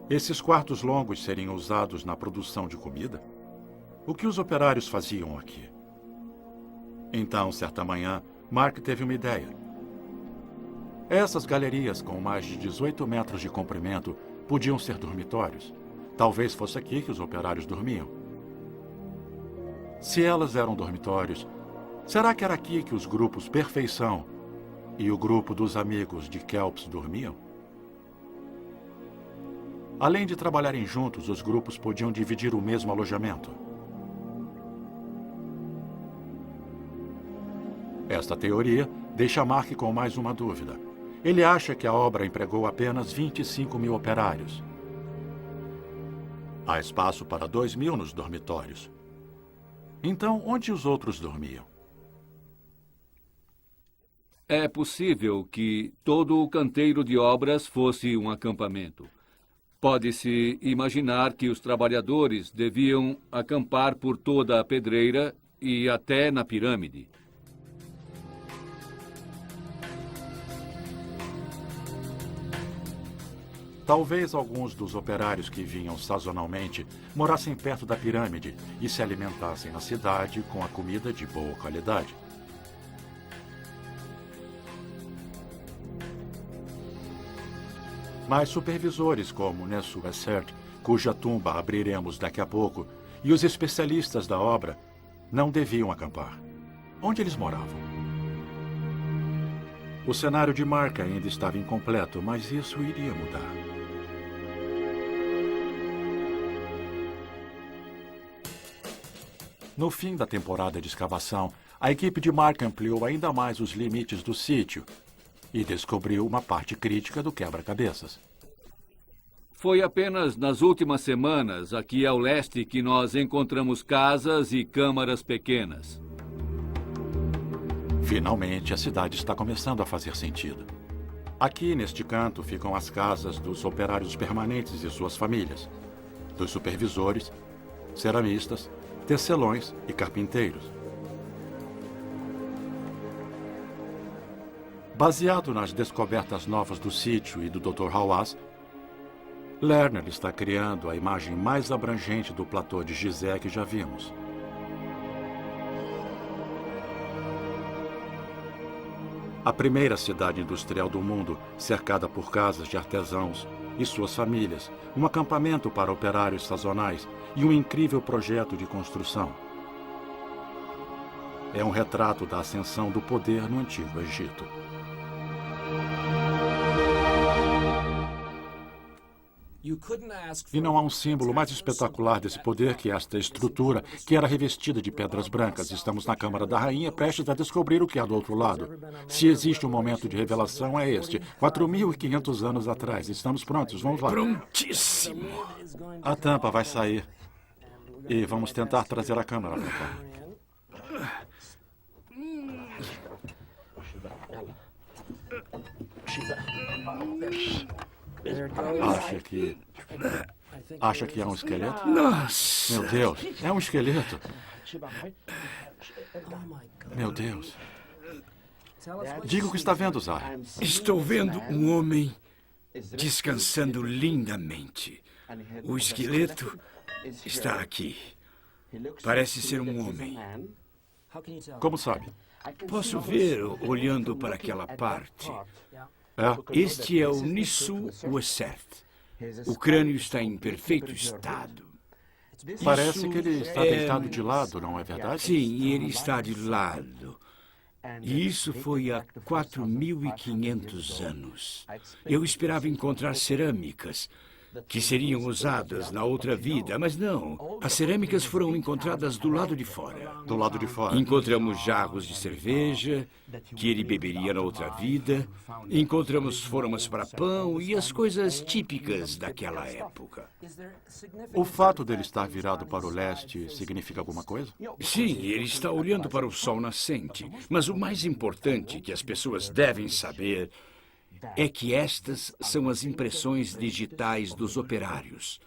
Speaker 1: Esses quartos longos seriam usados na produção de comida? O que os operários faziam aqui? Então, certa manhã, Mark teve uma ideia. Essas galerias com mais de 18 metros de comprimento podiam ser dormitórios. Talvez fosse aqui que os operários dormiam. Se elas eram dormitórios, será que era aqui que os grupos Perfeição e o grupo dos amigos de Kelps dormiam? Além de trabalharem juntos, os grupos podiam dividir o mesmo alojamento. Esta teoria deixa Mark com mais uma dúvida. Ele acha que a obra empregou apenas 25 mil operários. Há espaço para 2.000 nos dormitórios. Então, onde os outros dormiam?
Speaker 4: É possível que todo o canteiro de obras fosse um acampamento. Pode-se imaginar que os trabalhadores deviam acampar por toda a pedreira e até na pirâmide.
Speaker 1: Talvez alguns dos operários que vinham sazonalmente morassem perto da pirâmide e se alimentassem na cidade com a comida de boa qualidade. Mas supervisores como Nessu Essert, cuja tumba abriremos daqui a pouco, e os especialistas da obra não deviam acampar. Onde eles moravam? O cenário de Mark ainda estava incompleto, mas isso iria mudar. No fim da temporada de escavação, a equipe de Mark ampliou ainda mais os limites do sítio e descobriu uma parte crítica do quebra-cabeças.
Speaker 4: Foi apenas nas últimas semanas, aqui ao leste, que nós encontramos casas e câmaras pequenas.
Speaker 1: Finalmente, a cidade está começando a fazer sentido. Aqui, neste canto, ficam as casas dos operários permanentes e suas famílias, dos supervisores, ceramistas, tecelões e carpinteiros. Baseado nas descobertas novas do sítio e do Dr. Hawass, Lerner está criando a imagem mais abrangente do platô de Gizé que já vimos. A primeira cidade industrial do mundo, cercada por casas de artesãos e suas famílias, um acampamento para operários sazonais e um incrível projeto de construção. É um retrato da ascensão do poder no Antigo Egito. E não há um símbolo mais espetacular desse poder que esta estrutura, que era revestida de pedras brancas. Estamos na Câmara da Rainha, prestes a descobrir o que há do outro lado. Se existe um momento de revelação, é este. 4.500 anos atrás. Estamos prontos, vamos lá.
Speaker 3: Prontíssimo.
Speaker 1: A tampa vai sair. E vamos tentar trazer a câmera para cá. Acha que é um esqueleto?
Speaker 3: Nossa!
Speaker 1: Meu Deus, é um esqueleto. Meu Deus. Diga o que está vendo, Zahra.
Speaker 3: Estou vendo um homem descansando lindamente. O esqueleto está aqui. Parece ser um homem.
Speaker 1: Como sabe?
Speaker 3: Posso ver olhando para aquela parte. Este é o Nisu Uesert. O crânio está em perfeito estado.
Speaker 1: Parece que ele está deitado de lado, não é verdade?
Speaker 3: Sim, ele está de lado. E isso foi há 4.500 anos. Eu esperava encontrar cerâmicas que seriam usadas na outra vida, mas não. As cerâmicas foram encontradas do lado de fora.
Speaker 1: Do lado de fora.
Speaker 3: Encontramos jarros de cerveja, que ele beberia na outra vida. Encontramos formas para pão e as coisas típicas daquela época.
Speaker 1: O fato dele estar virado para o leste significa alguma coisa?
Speaker 3: Sim, ele está olhando para o sol nascente. Mas o mais importante que as pessoas devem saber é que estas são as impressões digitais dos operários,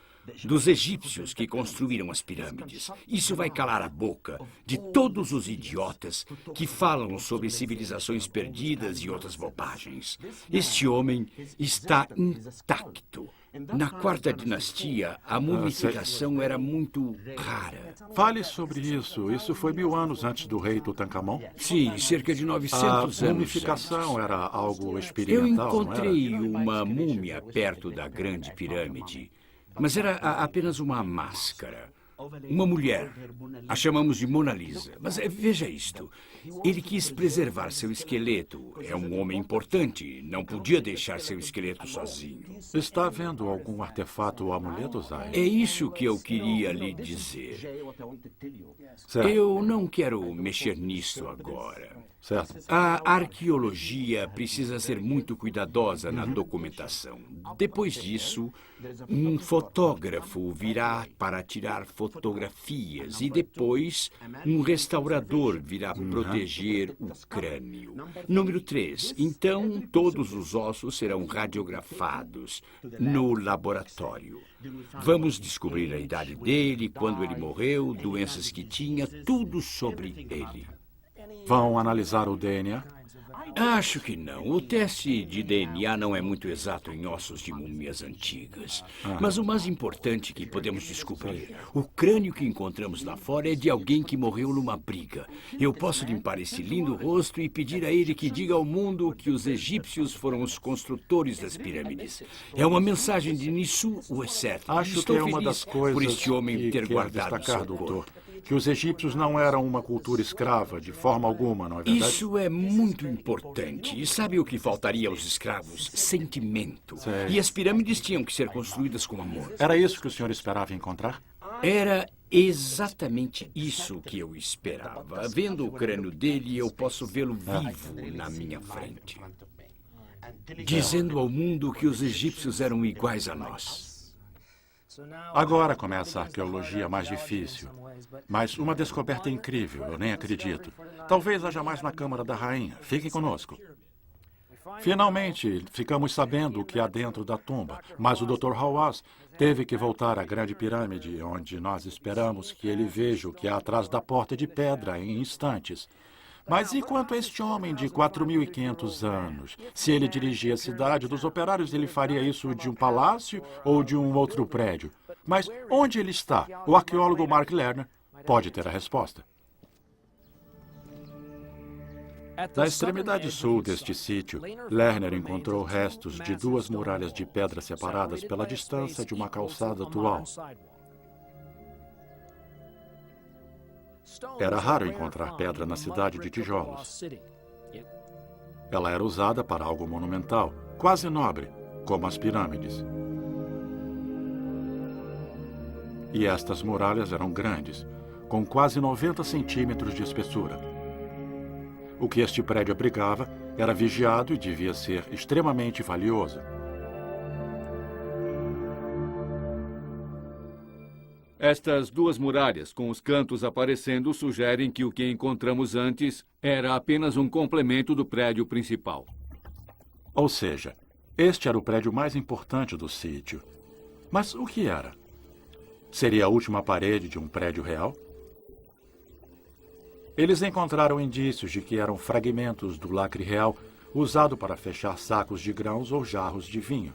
Speaker 3: dos egípcios que construíram as pirâmides. Isso vai calar a boca de todos os idiotas que falam sobre civilizações perdidas e outras bobagens. Este homem está intacto. Na quarta dinastia, a mumificação era muito rara.
Speaker 1: Fale sobre isso. Isso foi 1000 anos antes do rei Tutankhamon?
Speaker 3: Sim, cerca de 900
Speaker 1: A
Speaker 3: anos.
Speaker 1: mumificação era algo
Speaker 3: Eu
Speaker 1: experimental,
Speaker 3: encontrei
Speaker 1: não era?
Speaker 3: uma múmia perto da Grande Pirâmide, mas era apenas uma máscara. Uma mulher. A chamamos de Mona Lisa. Mas veja isto. Ele quis preservar seu esqueleto. É um homem importante. Não podia deixar seu esqueleto sozinho.
Speaker 1: Está vendo algum artefato ou amuleto, Zay?
Speaker 3: É isso que eu queria lhe dizer.
Speaker 1: Certo.
Speaker 3: Eu não quero mexer nisso agora.
Speaker 1: Certo.
Speaker 3: A arqueologia precisa ser muito cuidadosa na documentação. Depois disso, um fotógrafo virá para tirar fotografias e depois um restaurador virá proteger o crânio. Número 3. Então, todos os ossos serão radiografados no laboratório. Vamos descobrir a idade dele, quando ele morreu, doenças que tinha, tudo sobre ele.
Speaker 1: Vão analisar o DNA?
Speaker 3: Acho que não. O teste de DNA não é muito exato em ossos de múmias antigas. Mas o mais importante que podemos descobrir, o crânio que encontramos lá fora é de alguém que morreu numa briga. Eu posso limpar esse lindo rosto e pedir a ele que diga ao mundo que os egípcios foram os construtores das pirâmides. É uma mensagem de Nisu Uesert.
Speaker 1: Acho que é uma das coisas
Speaker 3: por este homem
Speaker 1: que
Speaker 3: ter
Speaker 1: quero
Speaker 3: guardado
Speaker 1: destacar,
Speaker 3: seu
Speaker 1: doutor.
Speaker 3: corpo.
Speaker 1: Que os egípcios não eram uma cultura escrava, de forma alguma, não é verdade?
Speaker 3: Isso é muito importante. E sabe o que faltaria aos escravos? Sentimento.
Speaker 1: Sei.
Speaker 3: E as pirâmides tinham que ser construídas com amor.
Speaker 1: Era isso que o senhor esperava encontrar?
Speaker 3: Era exatamente isso que eu esperava. Vendo o crânio dele, eu posso vê-lo vivo na minha frente, dizendo ao mundo que os egípcios eram iguais a nós.
Speaker 1: Agora começa a arqueologia mais difícil. Mas uma descoberta incrível, eu nem acredito. Talvez haja mais na Câmara da Rainha. Fiquem conosco. Finalmente, ficamos sabendo o que há dentro da tumba. Mas o Dr. Hawass teve que voltar à Grande Pirâmide, onde nós esperamos que ele veja o que há atrás da porta de pedra em instantes. Mas e quanto a este homem de 4.500 anos? Se ele dirigia a cidade dos operários, ele faria isso de um palácio ou de um outro prédio? Mas onde ele está? O arqueólogo Mark Lerner pode ter a resposta. Na extremidade sul deste sítio, Lerner encontrou restos de 2 muralhas de pedra separadas pela distância de uma calçada atual. Era raro encontrar pedra na cidade de tijolos. Ela era usada para algo monumental, quase nobre, como as pirâmides. E estas muralhas eram grandes, com quase 90 centímetros de espessura. O que este prédio abrigava era vigiado e devia ser extremamente valioso.
Speaker 4: Estas 2 muralhas, com os cantos aparecendo, sugerem que o que encontramos antes era apenas um complemento do prédio principal.
Speaker 1: Ou seja, este era o prédio mais importante do sítio. Mas o que era? Seria a última parede de um prédio real? Eles encontraram indícios de que eram fragmentos do lacre real usado para fechar sacos de grãos ou jarros de vinho.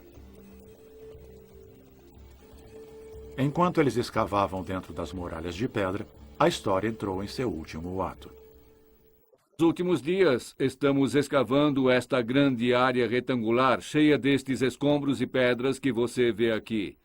Speaker 1: Enquanto eles escavavam dentro das muralhas de pedra, a história entrou em seu último ato.
Speaker 4: Nos últimos dias, estamos escavando esta grande área retangular cheia destes escombros e pedras que você vê aqui.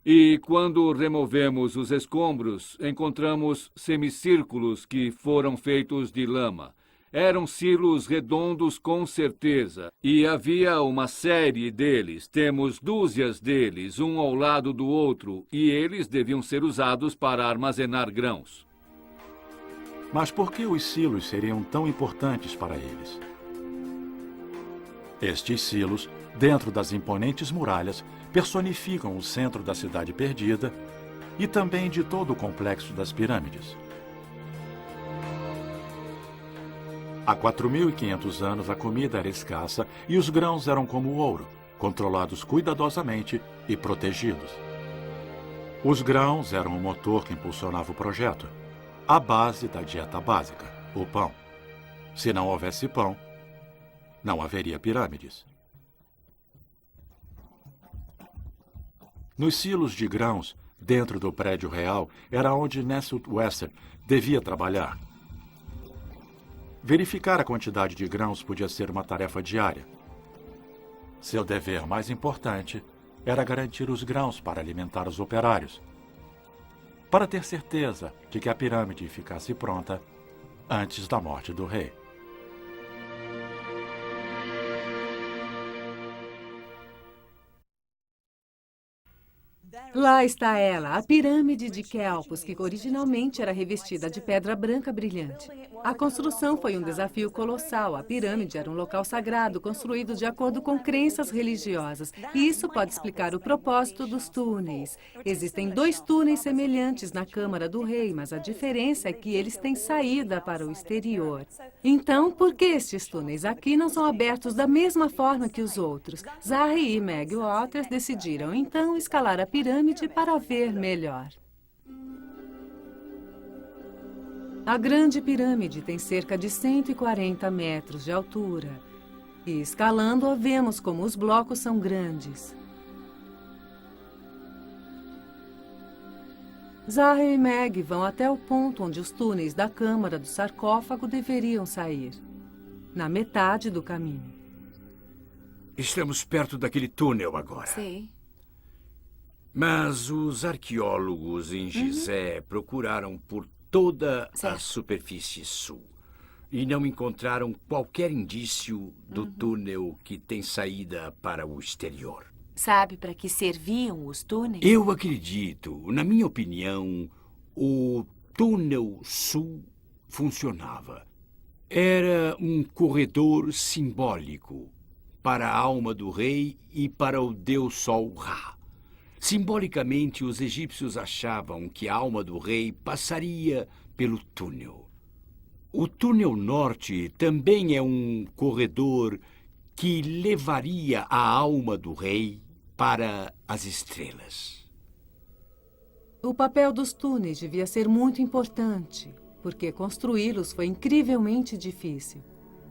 Speaker 4: E quando removemos os escombros, encontramos semicírculos que foram feitos de lama. Eram silos redondos com certeza, e havia uma série deles. Temos dúzias deles, um ao lado do outro, e eles deviam ser usados para armazenar grãos.
Speaker 1: Mas por que os silos seriam tão importantes para eles? Estes silos, dentro das imponentes muralhas, personificam o centro da cidade perdida e também de todo o complexo das pirâmides. Há 4.500 anos a comida era escassa e os grãos eram como o ouro, controlados cuidadosamente e protegidos. Os grãos eram o motor que impulsionava o projeto, a base da dieta básica, o pão. Se não houvesse pão, não haveria pirâmides. Nos silos de grãos, dentro do prédio real, era onde Nessuth Wester devia trabalhar. Verificar a quantidade de grãos podia ser uma tarefa diária. Seu dever mais importante era garantir os grãos para alimentar os operários, para ter certeza de que a pirâmide ficasse pronta antes da morte do rei.
Speaker 2: Lá está ela, a pirâmide de Kelpos, que originalmente era revestida de pedra branca brilhante. A construção foi um desafio colossal. A pirâmide era um local sagrado, construído de acordo com crenças religiosas. E isso pode explicar o propósito dos túneis. Existem 2 túneis semelhantes na Câmara do Rei, mas a diferença é que eles têm saída para o exterior. Então, por que estes túneis aqui não são abertos da mesma forma que os outros? Zahri e Meg Waters decidiram, então, escalar a pirâmide para ver melhor. A Grande Pirâmide tem cerca de 140 metros de altura. E escalando-a, vemos como os blocos são grandes. Zahra e Meg vão até o ponto onde os túneis da câmara do sarcófago deveriam sair. Na metade do caminho.
Speaker 3: Estamos perto daquele túnel agora.
Speaker 7: Sei.
Speaker 3: Mas os arqueólogos em Gizé procuraram por toda a
Speaker 7: Certo.
Speaker 3: superfície sul e não encontraram qualquer indício do túnel que tem saída para o exterior.
Speaker 7: Sabe para que serviam os túneis?
Speaker 3: Eu acredito, na minha opinião, o túnel sul funcionava. Era um corredor simbólico para a alma do rei e para o deus Sol Ra. Simbolicamente, os egípcios achavam que a alma do rei passaria pelo túnel. O túnel norte também é um corredor que levaria a alma do rei para as estrelas.
Speaker 2: O papel dos túneis devia ser muito importante, porque construí-los foi incrivelmente difícil.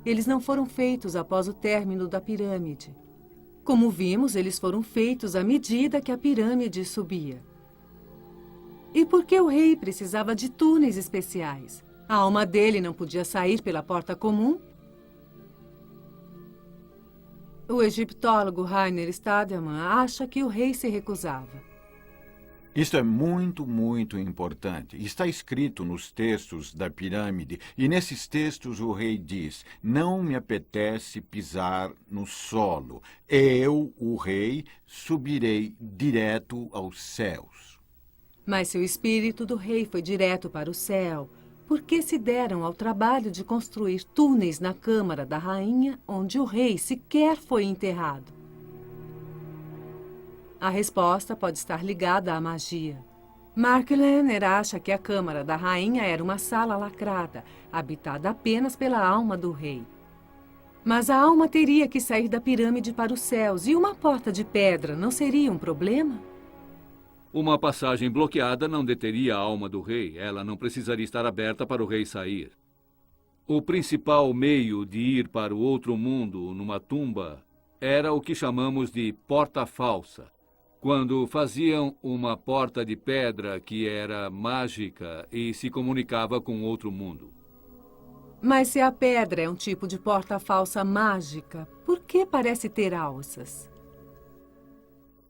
Speaker 2: Eles não foram feitos após o término da pirâmide. Como vimos, eles foram feitos à medida que a pirâmide subia. E por que o rei precisava de túneis especiais? A alma dele não podia sair pela porta comum? O egiptólogo Rainer Stadelmann acha que o rei se recusava.
Speaker 8: Isto é muito, muito importante. Está escrito nos textos da pirâmide, e nesses textos o rei diz: não me apetece pisar no solo. Eu, o rei, subirei direto aos céus.
Speaker 2: Mas se o espírito do rei foi direto para o céu, por que se deram ao trabalho de construir túneis na câmara da rainha, onde o rei sequer foi enterrado? A resposta pode estar ligada à magia. Mark Lerner acha que a câmara da rainha era uma sala lacrada, habitada apenas pela alma do rei. Mas a alma teria que sair da pirâmide para os céus, e uma porta de pedra não seria um problema?
Speaker 4: Uma passagem bloqueada não deteria a alma do rei. Ela não precisaria estar aberta para o rei sair. O principal meio de ir para o outro mundo numa tumba era o que chamamos de porta falsa. Quando faziam uma porta de pedra que era mágica e se comunicava com outro mundo.
Speaker 2: Mas se a pedra é um tipo de porta falsa mágica, por que parece ter alças?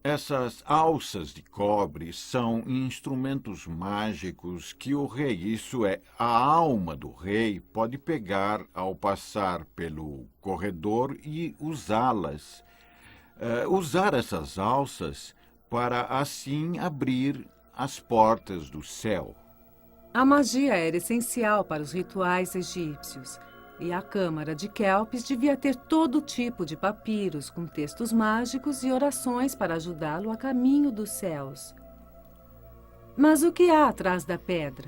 Speaker 8: Essas alças de cobre são instrumentos mágicos que o rei, isso é, a alma do rei, pode pegar ao passar pelo corredor e usá-las. Usar essas alças para assim abrir as portas do céu.
Speaker 2: A magia era essencial para os rituais egípcios. E a Câmara de Kelpis devia ter todo tipo de papiros com textos mágicos e orações para ajudá-lo a caminho dos céus. Mas o que há atrás da pedra?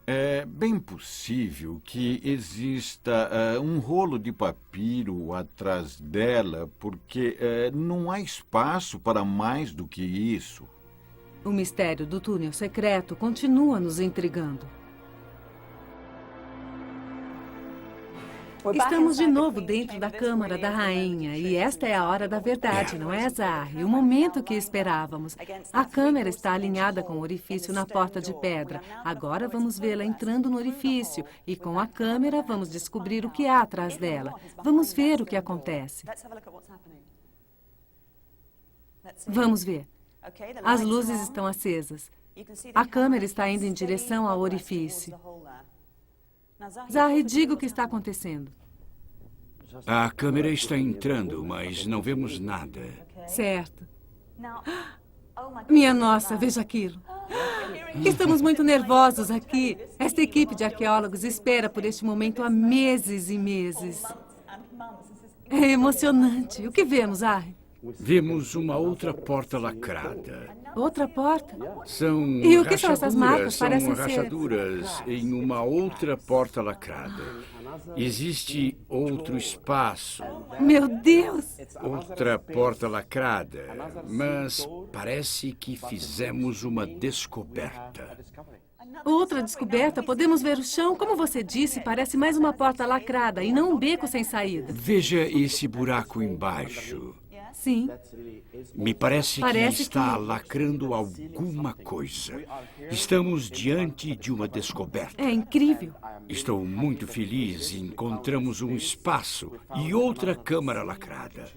Speaker 8: É bem possível que exista um rolo de papiro atrás dela, porque não há espaço para mais do que isso.
Speaker 2: O mistério do túnel secreto continua nos intrigando. Estamos de novo dentro da Câmara da Rainha e esta é a hora da verdade, não é, Zahri? O momento que esperávamos. A câmera está alinhada com o orifício na porta de pedra. Agora vamos vê-la entrando no orifício e com a câmera vamos descobrir o que há atrás dela. Vamos ver o que acontece. Vamos ver. As luzes estão acesas. A câmera está indo em direção ao orifício. Zahri, diga o que está acontecendo.
Speaker 3: A câmera está entrando, mas não vemos nada.
Speaker 2: Certo. Minha nossa, veja aquilo. Estamos muito nervosos aqui. Esta equipe de arqueólogos espera por este momento há meses e meses. É emocionante. O que vemos, Zahri?
Speaker 3: Vemos uma outra porta lacrada.
Speaker 2: Outra porta?
Speaker 3: São
Speaker 2: E o que são essas marcas?
Speaker 3: São
Speaker 2: Parecem ser...
Speaker 3: rachaduras em uma outra porta lacrada. Existe outro espaço,
Speaker 2: Meu Deus!
Speaker 3: outra porta lacrada, mas parece que fizemos uma descoberta.
Speaker 2: Outra descoberta. Podemos ver o chão. Como você disse, parece mais uma porta lacrada e não um beco sem saída.
Speaker 3: Veja esse buraco embaixo.
Speaker 2: Sim.
Speaker 3: Me parece
Speaker 2: Parece
Speaker 3: que está
Speaker 2: que-
Speaker 3: lacrando alguma coisa. Estamos diante de uma descoberta.
Speaker 2: É incrível.
Speaker 3: Estou muito feliz. Encontramos um espaço e outra câmara lacrada.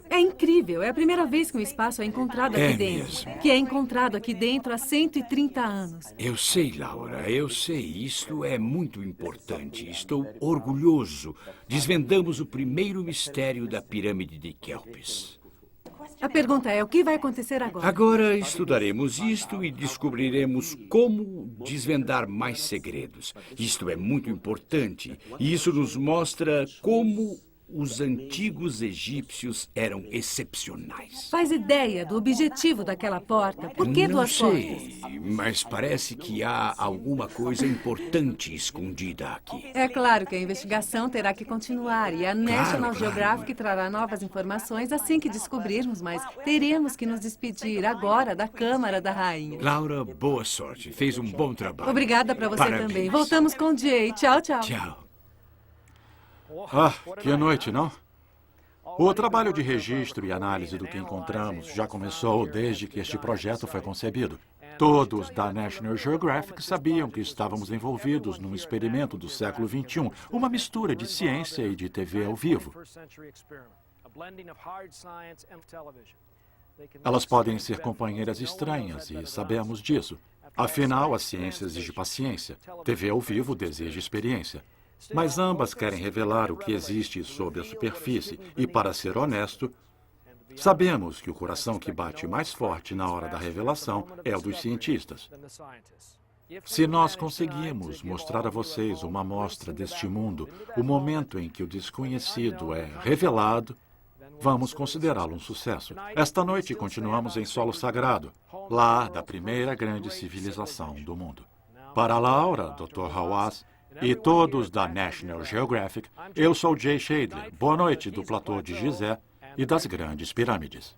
Speaker 2: É incrível. É a primeira vez que um espaço é encontrado aqui
Speaker 3: É
Speaker 2: dentro.
Speaker 3: mesmo.
Speaker 2: Que é encontrado aqui dentro há 130 anos.
Speaker 3: Eu sei, Laura, eu sei. Isto é muito importante. Estou orgulhoso. Desvendamos o primeiro mistério da pirâmide de Kelpis.
Speaker 2: A pergunta é, o que vai acontecer agora?
Speaker 3: Agora estudaremos isto e descobriremos como desvendar mais segredos. Isto é muito importante e isso nos mostra como os antigos egípcios eram excepcionais.
Speaker 2: Faz ideia do objetivo daquela porta? Por que
Speaker 3: Não
Speaker 2: duas
Speaker 3: sei,
Speaker 2: portas?
Speaker 3: mas parece que há alguma coisa importante escondida aqui.
Speaker 2: É claro que a investigação terá que continuar e a National
Speaker 3: claro.
Speaker 2: Geographic trará novas informações assim que descobrirmos, mas teremos que nos despedir agora da Câmara da Rainha.
Speaker 3: Laura, boa sorte. Fez um bom trabalho.
Speaker 2: Obrigada para você
Speaker 3: Parabéns.
Speaker 2: também. Voltamos com o Jay. Tchau, tchau.
Speaker 3: Tchau.
Speaker 1: Ah, que noite, não? O trabalho de registro e análise do que encontramos já começou desde que este projeto foi concebido. Todos da National Geographic sabiam que estávamos envolvidos num experimento do século XXI, uma mistura de ciência e de TV ao vivo. Elas podem ser companheiras estranhas e sabemos disso. Afinal, a ciência exige paciência, TV ao vivo deseja experiência. Mas ambas querem revelar o que existe sob a superfície e, para ser honesto, sabemos que o coração que bate mais forte na hora da revelação é o dos cientistas. Se nós conseguimos mostrar a vocês uma amostra deste mundo, o momento em que o desconhecido é revelado, vamos considerá-lo um sucesso. Esta noite continuamos em solo sagrado, lar da primeira grande civilização do mundo. Para Laura, Dr. Hawass e todos da National Geographic, eu sou Jay Shadler. Boa noite do platô de Gizé e das grandes pirâmides.